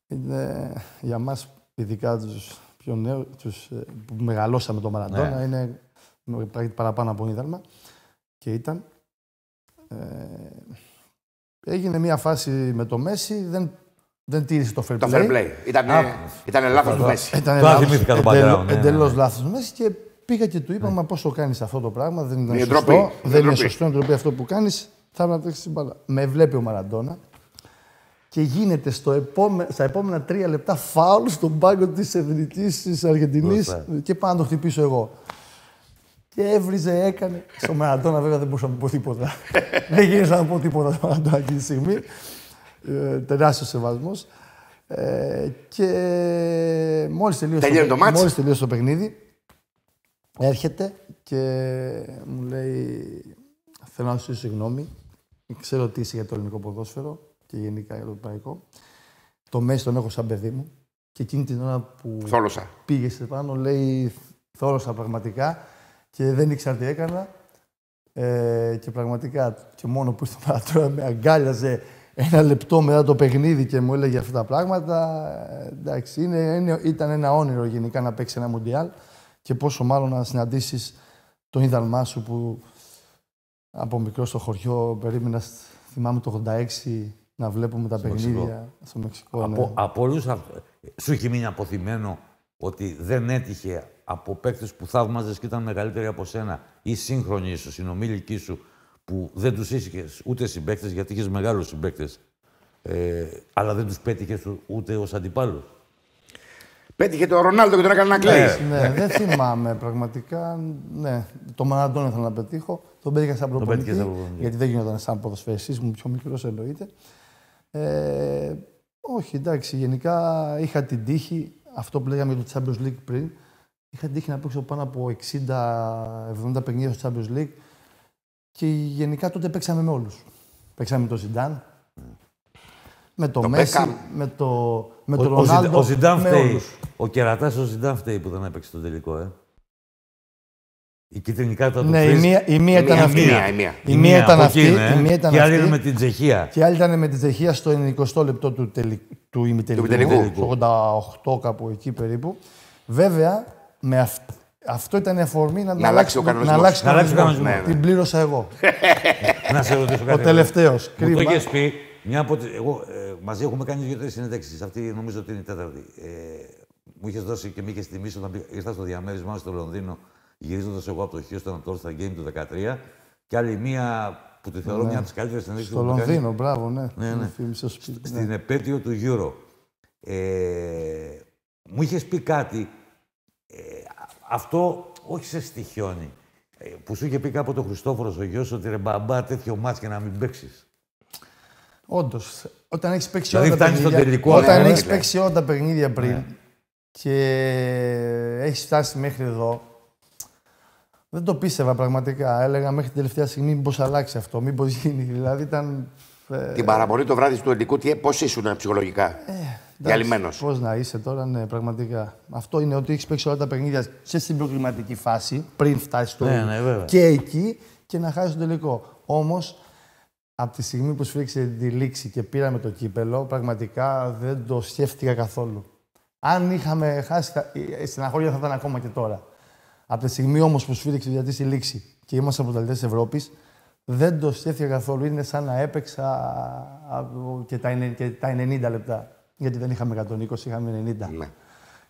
είναι για μας, ειδικά τους πιο νέους, που μεγαλώσαμε το Μαραντόνα, είναι παραπάνω από ίδρυμα και ήταν. Έγινε μια φάση με το Μέση, δεν τήρησε το fair play.
Το fair play. Ήταν λάθος του Μέση.
Τώρα θυμήθηκα τον background.
Εντελώς λάθος του Μέση και πήγα και του είπα, μα πώς το κάνεις αυτό το πράγμα, δεν είναι σωστό. Δεν είναι σωστό, είναι ντροπή αυτό που κάνεις, θα έπρεπε να τρέξεις την μπάλα. Με βλέπει ο Μαραντόνα και γίνεται στα επόμενα 3 λεπτά φάουλ στον πάγκο της Εθνικής της Αργεντινής και πάω να το χτυπήσω εγώ. Και έβριζε, έκανε. Στο Μαραντόνα βέβαια δεν μπορούσα να πω τίποτα. Δεν γύρισα να πω τίποτα στο Μαραντόνα εκείνη τη στιγμή. Τεράστιος σεβασμός. Και μόλις τελείωσε το παιχνίδι, έρχεται και μου λέει: θέλω να σου ζητήσω συγγνώμη. Ξέρω ότι είσαι για το ελληνικό ποδόσφαιρο και γενικά για το ευρωπαϊκό. Το Μέση τον έχω σαν παιδί μου. Και εκείνη την ώρα που πήγε πάνω, λέει: θόλωσα πραγματικά και δεν ήξερα τι έκανα. Και πραγματικά και μόνο που ήρθε τώρα με αγκάλιαζε 1 λεπτό μετά το παιχνίδι και μου έλεγε αυτά τα πράγματα. Εντάξει, ήταν ένα όνειρο γενικά να παίξει ένα Μουντιάλ. Και πόσο μάλλον να συναντήσεις τον ίδαλμά σου που από μικρό στο χωριό περίμενα, θυμάμαι το 86, να βλέπουμε τα παιχνίδια στο Μεξικό.
Από όλους σου είχε μείνει αποθυμένο ότι δεν έτυχε από παίκτες που θαύμαζες και ήταν μεγαλύτεροι από σένα ή σύγχρονοι ίσως, συνομήλικοι σου, που δεν τους είχες ούτε συμπαίκτες, γιατί είχες μεγάλους συμπαίκτες, αλλά δεν τους πέτυχες ούτε ως αντιπάλους?
Πέτυχε τον Ρονάλντο και τον έκανε να κλαίει.
Ναι, δεν θυμάμαι πραγματικά. Ναι, το Μαραντόνα ήθελα να πετύχω. Τον πέτυχα σαν προπονητή. Γιατί δεν γινόταν σαν ποδοσφαιριστής, μου πιο μικρός εννοείται. Όχι, εντάξει, γενικά είχα την τύχη, αυτό που λέγαμε για το Champions League πριν, είχα την τύχη να παίξω πάνω από 60-70 παιχνίδια στο Champions League και γενικά τότε παίξαμε με όλους. Παίξαμε με τον Ζιντάν, με το Μέση, με το Ρονάλντο,
ο Ζιντάν
με
φταίει.
όλους.
Ο κερατάς ο Ζιντάν φταίει που δεν έπαιξε το τελικό, Η κίτρινη κάρτα του
Ναι,
Φρις.
η μία ήταν αυτή. Η μία ήταν αυτή.
Και η άλλη είναι με την Τσεχία.
Και η άλλη ήταν με την Τσεχία στο 90 λεπτό του ημιτελικού. Στο 88 κάπου εκεί περίπου. Βέβαια, αυτό ήταν η αφορμή να αλλάξει ο κανονισμός.
Ναι.
Την πλήρωσα εγώ.
Να σε ρωτήσω κάτι.
Ο τελευταίος.
Μου το έχεις πει, μια από εγώ, μαζί έχουμε κάνει 2-3 συνέντευξεις. Αυτή νομίζω ότι είναι η τέταρτη. Μου είχες δώσει και με είχες τιμήσει όταν ήρθα στο διαμέρισμά στο Λονδίνο, γυρίζοντας εγώ από το Houston από το All-Star Game του 2013. Και άλλη μία που τη θεωρώ μια από τις καλύτερες συνέντευξεις
στο Λονδίνο, μπράβο, ναι.
Στην επέτειο του Euro. Μου είχες πει κάτι. Αυτό όχι σε στοιχιώνει. Που σου είχε πει κάποτε ο Χριστόφορος ο γιος ότι ρε μπαμπά τέτοιο μάτς και να μην παίξεις.
Όντως. Όταν έχεις παίξει
δηλαδή,
όλα τα παιχνίδια, όταν έχεις παίξει όλα τα παιχνίδια πριν και έχεις φτάσει μέχρι εδώ, δεν το πίστευα πραγματικά. Έλεγα μέχρι την τελευταία στιγμή μήπως αλλάξει αυτό, μήπως γίνει. Δηλαδή ήταν...
Την παραμονή το βράδυ του ελληνικού, πώς ήσουν ψυχολογικά, διαλυμένος.
Πώς να είσαι τώρα, ναι, πραγματικά. Αυτό είναι ότι έχεις παίξει όλα τα παιχνίδια και στην προκριματική φάση, πριν φτάσεις στο και εκεί, και να χάσεις το τελικό. Όμως, από τη στιγμή που σφίξε τη λήξη και πήραμε το κύπελο, πραγματικά δεν το σκέφτηκα καθόλου. Αν είχαμε χάσει, στεναχώρια θα ήταν ακόμα και τώρα. Από τη στιγμή όμως που σφίριξε γιατί στη λήξη και είμαστε πρωταθλητές της Ευρώπης, δεν το σκέφτηκα καθόλου. Είναι σαν να έπαιξα και τα 90 λεπτά. Γιατί δεν είχαμε 120, είχαμε 90.
Ναι.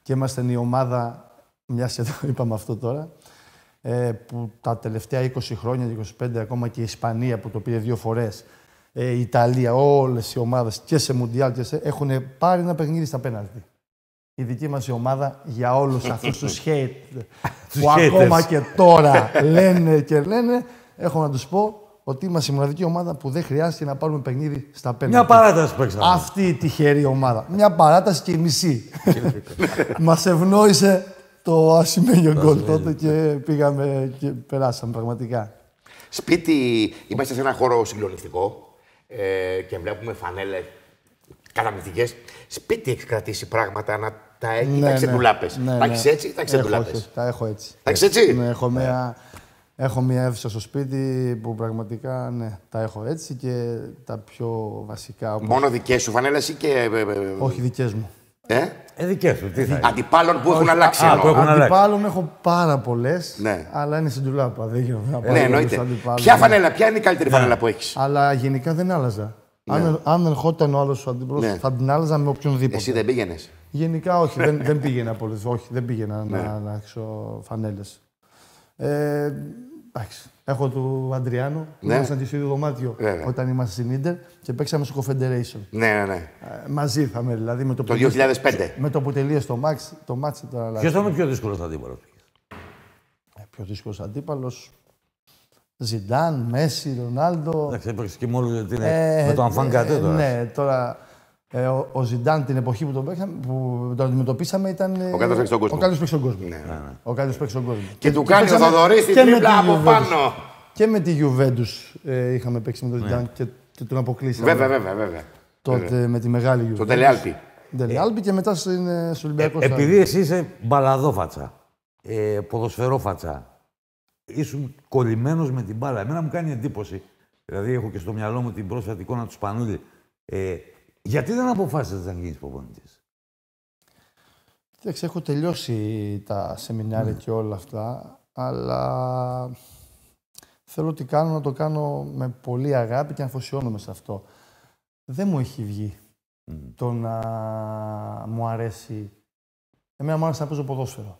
Και είμαστε η ομάδα, μιας και το είπαμε αυτό τώρα, που τα τελευταία 20 χρόνια, 25 ακόμα και η Ισπανία που το πήρε 2 φορές, η Ιταλία, όλες οι ομάδες και σε Μουντιάλ έχουν πάρει ένα παιχνίδι στα πέναλτι. Η δική μας η ομάδα για όλους αυτούς τους hate που ακόμα και τώρα λένε και λένε, έχω να τους πω ότι είμαστε η μοναδική ομάδα που δεν χρειάζεται να πάρουμε παιχνίδι στα πέναλτι.
Μια παράταση παίξαμε.
Αυτή η τυχερή ομάδα. Μια παράταση και η μισή. Μας ευνόησε το ασημένιο γκολ τότε και πήγαμε και περάσαμε πραγματικά.
Σπίτι, είμαστε σε ένα χώρο συγκλονιστικό και βλέπουμε φανέλες καταπληκτικές. Σπίτι έχεις κρατήσει πράγματα να τα έχεις, τα ξεντουλάπες. Τα έχεις έτσι ή τα ξεντουλάπες?
Τα έχω έτσι.
Τα έχεις έτσι?
Ναι, έχω μια αίθουσα στο σπίτι που πραγματικά τα έχω έτσι και τα πιο βασικά. Όπως...
Μόνο δικές σου φανέλες ή και...
Όχι δικές μου.
Δικές σου, τι θα είναι.
Αντιπάλων που έχουν αλλάξει.
Αντιπάλων έχω πάρα πολλές,
ναι.
Αλλά είναι στην τουλάπα. Δεν γίνω να
ναι, εννοείται. Ποια φανέλα, ποια είναι η καλύτερη φανέλα που έχεις?
Αλλά γενικά δεν άλλαζα. Ναι. Αν ερχόταν ο άλλος αντίπαλος, θα την άλλαζα με οποιονδήποτε.
Εσύ δεν πήγαινες?
Γενικά όχι, δεν πήγαινα πολλές. Όχι, δεν πήγαινα να αλλάξω φανέλες. Εντάξει. Έχω του Αντριάνο, που ήμασταν και στο ίδιο δωμάτιο όταν ήμασταν στην Ίντερ και παίξαμε στο Confederation.
Ναι.
Μαζί ήρθαμε, δηλαδή με το
2005.
Με το που τελείωσε το μάτς ήταν αλλάξει.
Ποιος ήταν ο πιο δύσκολος αντίπαλος?
Πιο δύσκολος αντίπαλος. Ζιντάν, Μέση, Ρονάλντο.
Εντάξει, έπαιξε και με το Αμφάν Κατέ τώρα.
Ναι, τώρα ο Ζιντάν την εποχή που τον αντιμετωπίσαμε ήταν.
Ο καλύτερος παίκτης στον κόσμο.
Ο καλύτερος παίκτης στον κόσμο. Ο καλύτερος παίκτης στον κόσμο.
Και του κάνει ο Θοδωρής την τρίπλα από πάνω.
Και με τη Juventus είχαμε παίξει με τον Ζιντάν και τον αποκλείσαμε.
Βέβαια.
Τότε με τη μεγάλη Juventus.
Το Τελεάλπι.
Τελεάλπι και μετά στο Ολυμπιακό.
Επειδή εσύ είσαι μπαλαδόφατσα, ποδοσφαιρόφατσα, ήσουν κολλημένος με την μπάλα. Εμένα μου κάνει εντύπωση. Δηλαδή, έχω και στο μυαλό μου την πρόσφατη εικόνα του Σπανούλη. Γιατί δεν αποφάσισες να γίνεις προπονητής?
Έχω τελειώσει τα σεμινάρια και όλα αυτά, αλλά θέλω ότι κάνω να το κάνω με πολύ αγάπη και να αφοσιώνομαι σε αυτό. Δεν μου έχει βγει το να μου αρέσει. Εμένα μου άρεσε να παίζω ποδόσφαιρο.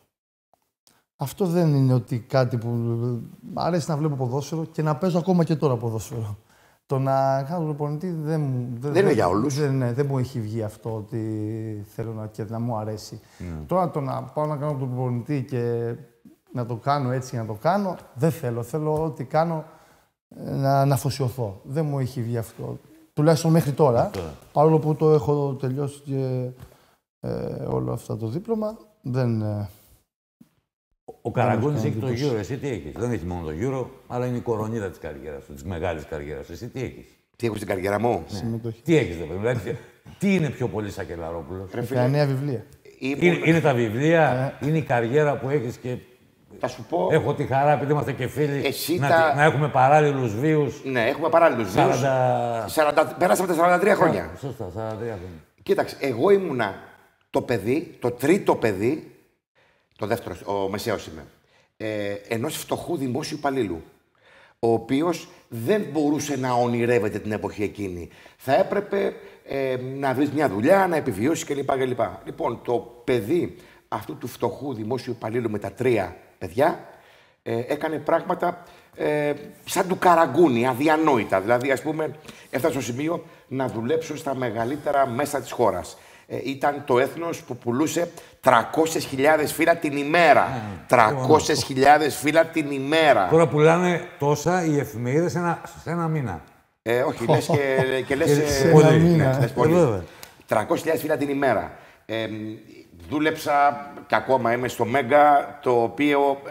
Αυτό δεν είναι ότι κάτι που μου αρέσει να βλέπω ποδόσφαιρο και να παίζω ακόμα και τώρα ποδόσφαιρο. Το να κάνω προπονητή δεν
είναι για όλους.
Δεν μου έχει βγει αυτό ότι θέλω να μου αρέσει. Τώρα το να πάω να κάνω τον προπονητή και να το κάνω έτσι και να το κάνω, δεν θέλω. Θέλω ό,τι κάνω να αφοσιωθώ. Δεν μου έχει βγει αυτό. Τουλάχιστον μέχρι τώρα, παρόλο που το έχω τελειώσει και όλο αυτό το δίπλωμα, δεν...
Ο Καραγκούνης έχει το Euro, εσύ τι έχεις? Δεν έχει μόνο το Euro, αλλά είναι η κορονίδα της καριέρας σου, της μεγάλης καριέρας. Εσύ τι έχεις?
Τι έχω στην καριέρα μου?
Τι έχεις, δηλαδή, τι είναι πιο πολύ Σακελαρόπουλος?
19 βιβλία.
Είναι τα βιβλία, είναι η καριέρα που έχεις και
Θα σου πω.
Έχω τη χαρά, επειδή είμαστε και φίλοι,
Εσύ
να έχουμε παράλληλους βίους.
Ναι, έχουμε παράλληλους βίους. Πέρασαμε τα 43 χρόνια.
Σωστά, 43 χρόνια.
Κοίταξε, εγώ ήμουνα το παιδί, το τρίτο παιδί, το δεύτερο, ο μεσαίος είμαι, ενός φτωχού δημόσιου υπαλλήλου, ο οποίος δεν μπορούσε να ονειρεύεται την εποχή εκείνη. Θα έπρεπε να βρεις μια δουλειά, να επιβιώσεις κλπ. Λοιπόν, το παιδί αυτού του φτωχού δημόσιου υπαλλήλου με τα 3 παιδιά έκανε πράγματα σαν του Καραγκούνι, αδιανόητα. Δηλαδή, ας πούμε, έφτασε στο σημείο να δουλέψω στα μεγαλύτερα μέσα της χώρας. Ήταν το έθνος που πουλούσε 300.000 φύλλα την ημέρα. 300.000 φύλλα την ημέρα.
Τώρα πουλάνε τόσα οι εφημερίδες σε ένα μήνα.
Όχι, λες και λες
σε ένα μήνα.
λες πολύ. 300.000 φύλλα την ημέρα. Δούλεψα και ακόμα είμαι στο Μέγκα, το οποίο,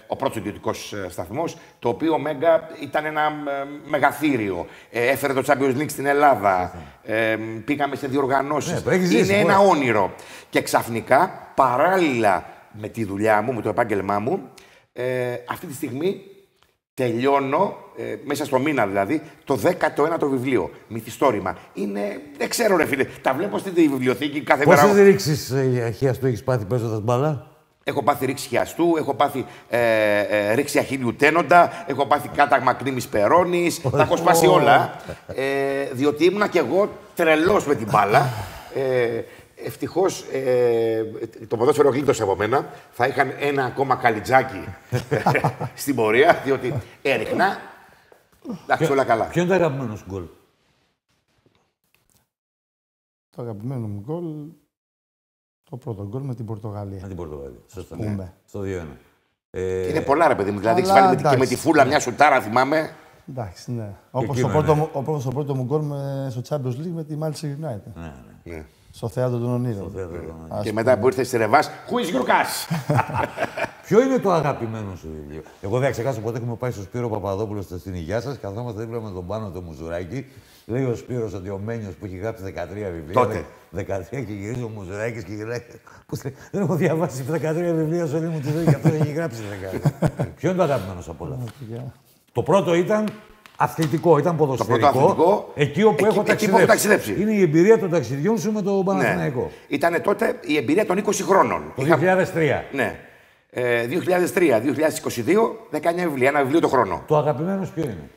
ο πρώτος ιδιωτικός σταθμός, το οποίο Μέγκα ήταν ένα μεγαθύριο. Έφερε το Champions League στην Ελλάδα, πήγαμε σε διοργανώσεις. Είναι ένα όνειρο. Και ξαφνικά, παράλληλα με τη δουλειά μου, με το επάγγελμά μου, αυτή τη στιγμή τελειώνω, μέσα στο μήνα δηλαδή, το 19ο βιβλίο. Μυθιστόρημα. Είναι, δεν ξέρω ρε φίλε, τα βλέπω στην βιβλιοθήκη κάθε μέρα.
Πόσες ρήξεις χιαστού έχεις πάθει παίζοντας μπάλα?
Έχω πάθει ρήξη χιαστού, έχω πάθει ρήξη αχίλιου τένοντα, έχω πάθει κάταγμα κρίμης περώνης, τα έχω σπάσει όλα. Διότι ήμουνα κι εγώ τρελός με την μπάλα. Ευτυχώς το ποδόσφαιρο γλίτωσε από μένα. Θα είχαν ένα ακόμα καλιτζάκι στην πορεία, διότι έριχνα. Εντάξει, όλα καλά.
Ποιο είναι το αγαπημένο σου γκολ?
Το αγαπημένο μου γκολ, το πρώτο γκολ με την Πορτογαλία.
Με την Πορτογαλία. Σωστά.
Ναι.
Στο 2-1.
Είναι πολλά ρε παιδί μου. Δηλαδή, έχεις βάλει και με τη φούλα μια σουτάρα, θυμάμαι.
Εντάξει, ναι. Όπως το πρώτο μου γκολ στο Champions League με τη Manchester United.
Ναι.
Στο θέατρο των Ονείρων.
Και μετά που ήρθε στη Ρεβάς, Who is Γιουρκάς?
Ποιο είναι το αγαπημένο σου βιβλίο? Εγώ δεν ξεχάσω ποτέ που έχουμε πάει στο Σπύρο Παπαδόπουλο στην Υγεία σας. Καθόμαστε δίπλα με τον Πάνο το Μουζουράκη. Λέει ο Σπύρος ότι ο Μένιος που έχει γράψει 13 βιβλία.
Τότε.
13 και γυρίζει ο Μουζουράκης και γυράει. Δεν έχω διαβάσει 13 βιβλία σε όλη μου τη ζωή και αυτό έχει γράψει 13. Ποιο είναι το αγαπημένο από όλα? Το πρώτο ήταν αθλητικό, ήταν ποδοσφαιρικό.
Αθλητικό,
εκεί όπου έχω
ταξιδέψει.
Είναι η εμπειρία των ταξιδιών σου με τον Παναθηναϊκό.
Ναι. Ήταν τότε η εμπειρία των 20 χρόνων.
Το 2003.
Ναι. 2003-2022, 19 βιβλία, ένα βιβλίο το χρόνο.
Το αγαπημένο ποιο είναι?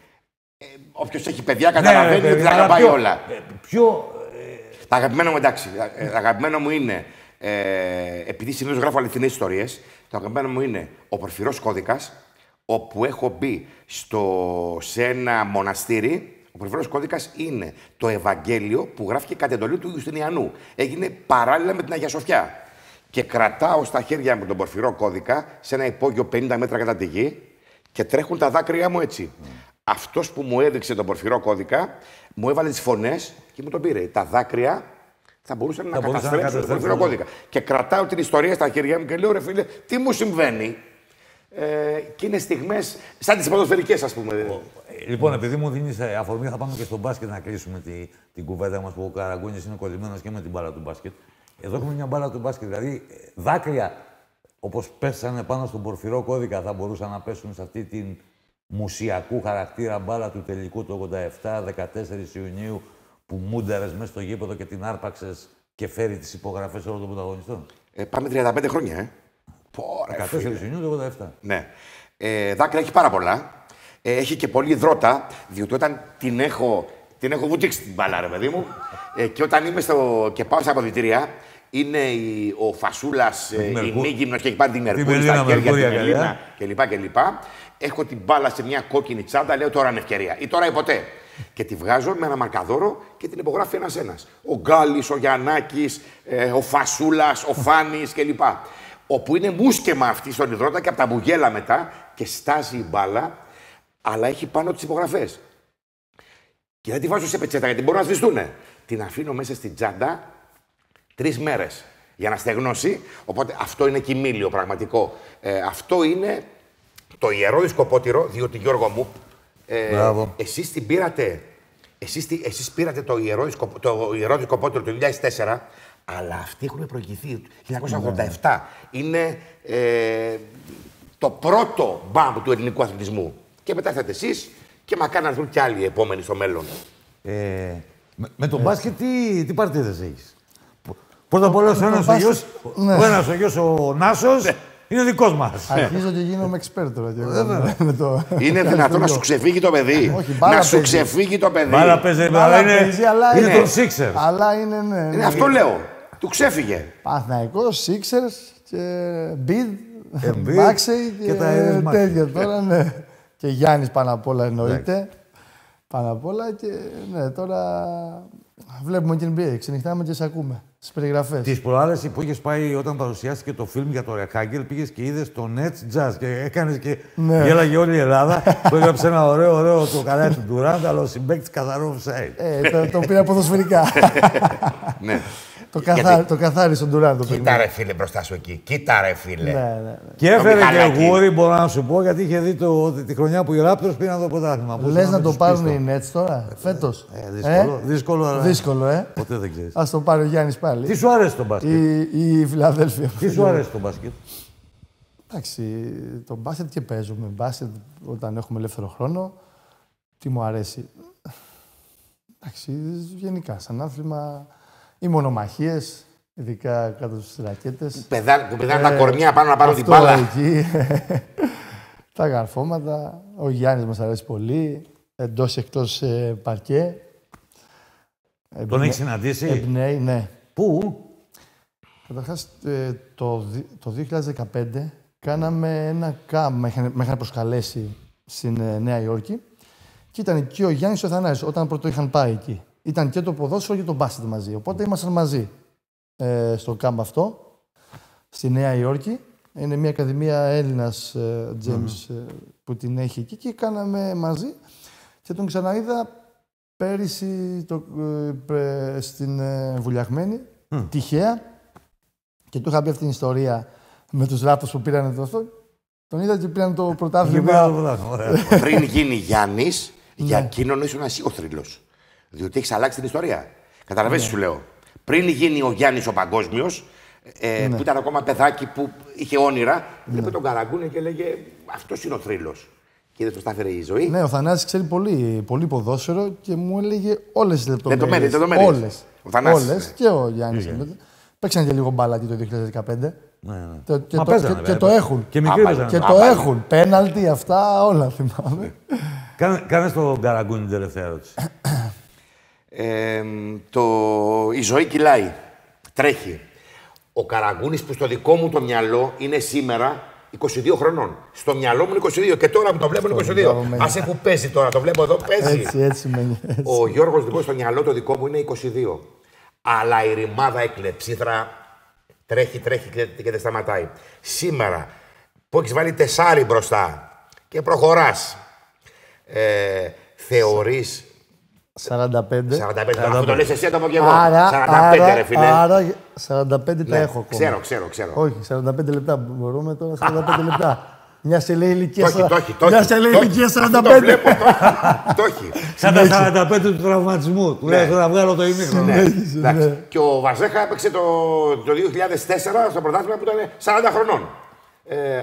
Όποιος έχει παιδιά καταλαβαίνει ότι τα αγαπάει όλα. Τα αγαπημένα μου, εντάξει, αγαπημένο μου είναι, επειδή συνήθως γράφω αληθινές ιστορίες, το αγαπημένο μου είναι ο Πορφυρός Κώδικας, όπου έχω μπει σε ένα μοναστήρι. Ο Πορφυρός Κώδικας είναι το Ευαγγέλιο που γράφηκε κατ' εντολή του Ιουστινιανού. Έγινε παράλληλα με την Αγία Σοφιά. Και κρατάω στα χέρια μου τον Πορφυρό Κώδικα σε ένα υπόγειο 50 μέτρα κατά τη γη και τρέχουν τα δάκρυά μου έτσι. Αυτός που μου έδειξε τον Πορφυρό Κώδικα μου έβαλε τις φωνές και μου τον πήρε. Τα δάκρυα θα μπορούσαν να καταστρέψουν τον Πορφυρό Κώδικα. Και κρατάω την ιστορία στα χέρια μου και λέω ρε φίλε, τι μου συμβαίνει? Και είναι στιγμές σαν τις ποδοσφαιρικές, ας πούμε.
Λοιπόν, επειδή μου δίνεις αφορμή, θα πάμε και στο μπάσκετ να κλείσουμε την κουβέντα μας που ο Καραγκούνης είναι κολλημένος και με την μπάλα του μπάσκετ. Εδώ έχουμε μια μπάλα του μπάσκετ. Δηλαδή, δάκρυα όπως πέσανε πάνω στον Πορφυρό Κώδικα θα μπορούσαν να πέσουν σε αυτή την μουσιακού χαρακτήρα μπάλα του τελικού του 87, 14 Ιουνίου, που μούνταρες μέσα στο γήπεδο και την άρπαξες και φέρει τις υπογραφές όλων των πρωταγωνιστών.
Πάμε 35 χρόνια,
14 Ιουνίου του 87.
Ναι. Δάκρυα έχει πάρα πολλά. Έχει και πολύ υδρότα, διότι όταν την έχω βουτήξει την μπάλα, ρε παιδί μου, και όταν είμαι και πάω στα αποδυτήρια, είναι ο Φασούλας, η Μίγυμνος και έχει πάρει τη Μερκούρη στα χέρια, τη Μελίνα κλπ. Έχω την μπάλα σε μια κόκκινη τσάντα, λέω τώρα είναι ευκαιρία ή τώρα ή ποτέ. Και τη βγάζω με ένα μαρκαδόρο και την υπογράφει ένας-ένας. Ο Γκάλης, ο Γιαννάκης, ο Φασούλας, ο Φάνης κλπ. Όπου είναι μουσκεμα αυτή στον υδρότα και από τα μπουγέλα μετά και στάζει η μπάλα, αλλά έχει πάνω τις υπογραφές. Και δεν τη βάζω σε πετσέτα γιατί μπορούν να σβηστούνε. Την αφήνω μέσα στην τσάντα 3 μέρες για να στεγνώσει. Οπότε αυτό είναι κοιμήλιο πραγματικό. Αυτό είναι το ιερό δισκοπότηρο, διότι Γιώργο μου, εσείς την πήρατε. Εσείς πήρατε το ιερό δισκοπότηρο το 2004, αλλά αυτοί έχουν προηγηθεί το 1987. Είναι το πρώτο μπαμπ του ελληνικού αθλητισμού. Και μετά ήρθατε εσείς και μακάρι να έρθουν κι άλλοι επόμενοι στο μέλλον.
Με τον μπάσκετ τι παρτίδες έχεις? Πρώτα απ' όλα ο ένας ο γιος ο Νάσος είναι δικός μας.
Αρχίζω και γίνομαι expert τώρα.
Είναι δυνατόν να σου ξεφύγει το παιδί? Να σου ξεφύγει το παιδί?
Μπάλα παίζει, αλλά είναι τον Sixers.
Αλλά είναι, ναι.
Είναι αυτό λέω. Του ξέφυγε.
Παναθηναϊκός, Sixers και Bid, Maxey και τέτοια τώρα, ναι. Και Γιάννης πάνω απ' όλα εννοείται. Πάνω απ' όλα και ναι, τώρα βλέπουμε και NBA, ξενυχτάμε και σε ακούμε στις περιγραφές.
Τις προάλλες που είχες πάει όταν παρουσιάστηκε το φιλμ για το Ρεχάγκελ, πήγες και είδες το Nets Jazz και έκανες και γέλαγε όλη η Ελλάδα που έγραψε ένα ωραίο το καλάθι του Ντουράντ, αλλά ο συμπαίκτης καθαρό offside.
Το πήρα ποδοσφαιρικά.
Ναι.
Το καθάρισε ο Ντουράντ.
Κοίτα ρε φίλε μπροστά σου εκεί. Κοίτα ρε φίλε.
Ναι.
Και έφερε και γούρι, μπορώ να σου πω, γιατί είχε δει τη χρονιά που οι Raptors πήραν το πρωτάθλημα.
Λες να το πάρουν οι Nets τώρα, φέτος?
Δύσκολο, ποτέ δεν ξέρεις.
Ας το πάρει ο Γιάννης πάλι.
Τι σου άρεσε το μπάσκετ?
Η Φιλαδέλφια.
Τι σου άρεσε το μπάσκετ?
Εντάξει, το μπάσκετ και παίζουμε. Μπάσκετ όταν έχουμε ελεύθερο χρόνο. Τι μου αρέσει? Εντάξει, γενικά, σαν άθλημα, οι μονομαχίες, ειδικά κάτω στις ρακέτες.
Που πηδάνε τα κορμιά πάνω να πάρουν την μπάλα.
Εκεί. Τα γαρφώματα. Ο Γιάννης μας αρέσει πολύ. Εντός εκτός παρκέ.
Τον έχεις συναντήσει?
Εμπνέει, ναι.
Πού?
Καταρχάς, το 2015 κάναμε ένα camp, με είχαν προσκαλέσει στην Νέα Υόρκη και ήταν και ο Γιάννης και ο Θανάσης όταν πρώτο είχαν πάει εκεί. Ήταν και το ποδόσφαιρο και το μπάσκετ μαζί. Οπότε ήμασταν μαζί στο camp αυτό, στη Νέα Υόρκη. Είναι μια ακαδημία Έλληνας, James, που την έχει εκεί και κάναμε μαζί. Και τον ξαναείδα πέρυσι στην Βουλιαγμένη, τυχαία. Και του είχα πει αυτή την ιστορία με τους Raptors που πήραν το αυτό. Τον είδα και πήραν το πρωτάθλημα.
Πριν γίνει Γιάννης, για εκείνον ήσουν εσύ ο θρύλος. Διότι έχεις αλλάξει την ιστορία. Καταλαβαίνεις τι σου λέω. Πριν γίνει ο Γιάννης ο παγκόσμιος, που ήταν ακόμα παιδάκι που είχε όνειρα, βλέπε τον Καραγκούνη και λέγε αυτός είναι ο θρύλος. Και είδες πώς τα έφερε η ζωή.
Ναι, ο Θανάσης ξέρει πολύ ποδόσφαιρο και μου έλεγε όλες τις λεπτομέρειες. Όλες. Και ο Γιάννης. Παίξαν και λίγο μπάλα και το 2015. Και το έχουν.
Και μικροί παίζανε.
Και το έχουν. Πέναλτι, αυτά όλα θυμάμαι.
Κάνε στον Καραγκούνη την τελευταία ερώτηση.
Η ζωή κυλάει. Τρέχει. Ο Καραγκούνης που στο δικό μου το μυαλό είναι σήμερα 22 χρονών. Στο μυαλό μου είναι 22 και τώρα που το βλέπω είναι 22. Άσε που παίζει τώρα, το βλέπω εδώ, παίζει.
Έτσι μένει.
Ο Γιώργος λοιπόν στο μυαλό το δικό μου είναι 22. Αλλά η ρημάδα, η κλεψίδρα τρέχει και δεν σταματάει. Σήμερα που έχεις βάλει 4 μπροστά και προχωράς, θεωρείς...
45.
Αυτό το λες εσύ, θα το πω και εγώ. 45 ρε φίλε.
Άρα 45 τα έχω ακόμα.
Ξέρω.
Όχι, 45 λεπτά. Μπορούμε τώρα 45 λεπτά. Μια σε λέει ηλικία 45.
Το έχει.
Σαν τα 45 του τραυματισμού. Του λέει να βγάλω το ημίχρονο.
Και ο Βαζέχα έπαιξε το 2004 στο πρωτάθλημα που ήταν 40 χρονών.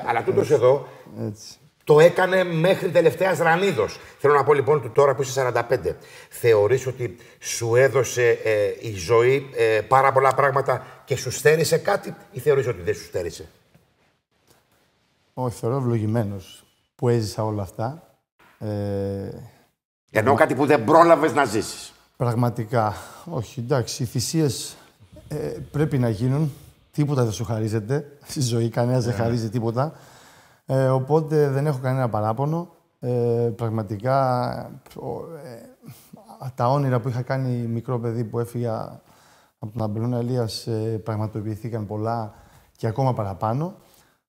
Αλλά τούτος εδώ το έκανε μέχρι τελευταίας ρανίδος. Θέλω να πω λοιπόν ότι τώρα που είσαι 45, θεωρείς ότι σου έδωσε η ζωή πάρα πολλά πράγματα και σου στέρισε κάτι ή θεωρείς ότι δεν σου στέρισε?
Όχι, θεωρώ ευλογημένος που έζησα όλα αυτά.
Εννοώ κάτι που δεν πρόλαβες να ζήσεις.
Πραγματικά. Όχι, εντάξει, οι θυσίες πρέπει να γίνουν. Τίποτα δεν σου χαρίζεται. Στη ζωή κανένας δεν χαρίζει τίποτα. Οπότε δεν έχω κανένα παράπονο. Πραγματικά τα όνειρα που είχα κάνει μικρό παιδί που έφυγα από τον Αμπελώνα Ελίας πραγματοποιηθήκαν πολλά και ακόμα παραπάνω.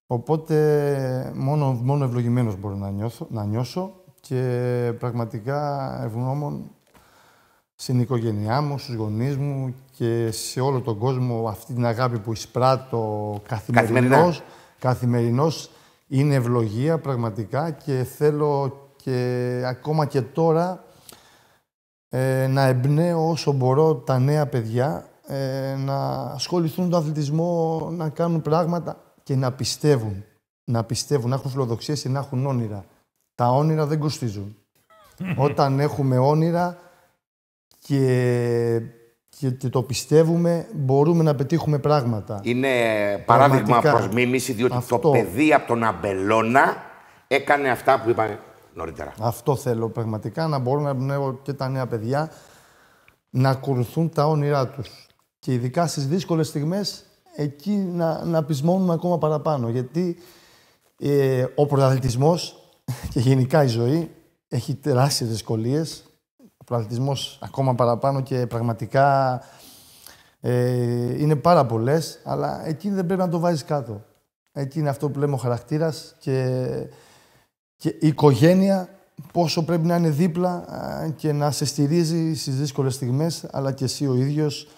Οπότε μόνο ευλογημένος μπορώ να νιώσω και πραγματικά ευγνώμων στην οικογένειά μου, στους γονείς μου και σε όλο τον κόσμο αυτή την αγάπη που εισπράττω καθημερινώς. Είναι ευλογία πραγματικά και θέλω και ακόμα και τώρα να εμπνέω όσο μπορώ τα νέα παιδιά να ασχοληθούν με τον αθλητισμό, να κάνουν πράγματα και να πιστεύουν. να πιστεύουν, να έχουν φιλοδοξίες ή να έχουν όνειρα. Τα όνειρα δεν κοστίζουν. Όταν έχουμε όνειρα και το πιστεύουμε, μπορούμε να πετύχουμε πράγματα.
Είναι παράδειγμα προς μίμηση, διότι το παιδί από τον Αμπελώνα έκανε αυτά που είπαμε νωρίτερα.
Αυτό θέλω πραγματικά, να μπορώ να εμπνέω και τα νέα παιδιά να ακολουθούν τα όνειρά τους. Και ειδικά στις δύσκολες στιγμές, εκεί να πεισμώνουμε ακόμα παραπάνω. Γιατί ο πρωταθλητισμός και γενικά η ζωή έχει τεράστιες δυσκολίες. Ο πρωταθλητισμός ακόμα παραπάνω και πραγματικά είναι πάρα πολλές, αλλά εκεί δεν πρέπει να το βάζεις κάτω. Εκεί είναι αυτό που λέμε ο χαρακτήρας και η οικογένεια πόσο πρέπει να είναι δίπλα και να σε στηρίζει στις δύσκολες στιγμές, αλλά και εσύ ο ίδιος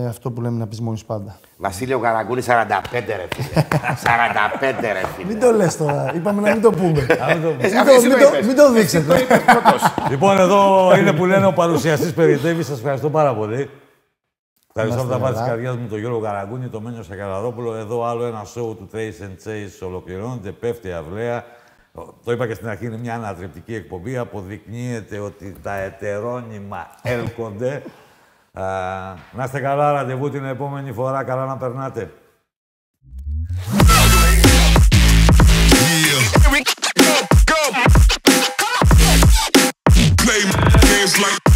αυτό που λέμε να πεισμώνεις πάντα.
Βασίλειο Καραγκούνη, 45 ρε φίλε. 45 ρε φίλε.
Μην το λες τώρα. Είπαμε να μην το πούμε. Μην το
Εσύ
δείξετε.
το είπες πρώτος.
Λοιπόν, εδώ είναι που λένε ο παρουσιαστής Περιτέβης. Σας ευχαριστώ πάρα πολύ. Ευχαριστώ από τα βάθη της καρδιάς μου τον Γιώργο Καραγκούνη, τον Μένιο Σακελαρόπουλο. Εδώ άλλο ένα σοου του Trace and Chase ολοκληρώνεται, πέφτει η αυλαία. Το είπα και στην αρχή, είναι μια ανατρεπτική εκπομπή. Αποδεικνύεται ότι τα ετερόνυμα έλκονται. Να είστε καλά, ραντεβού την επόμενη φορά. Καλά να περνάτε.
Play games like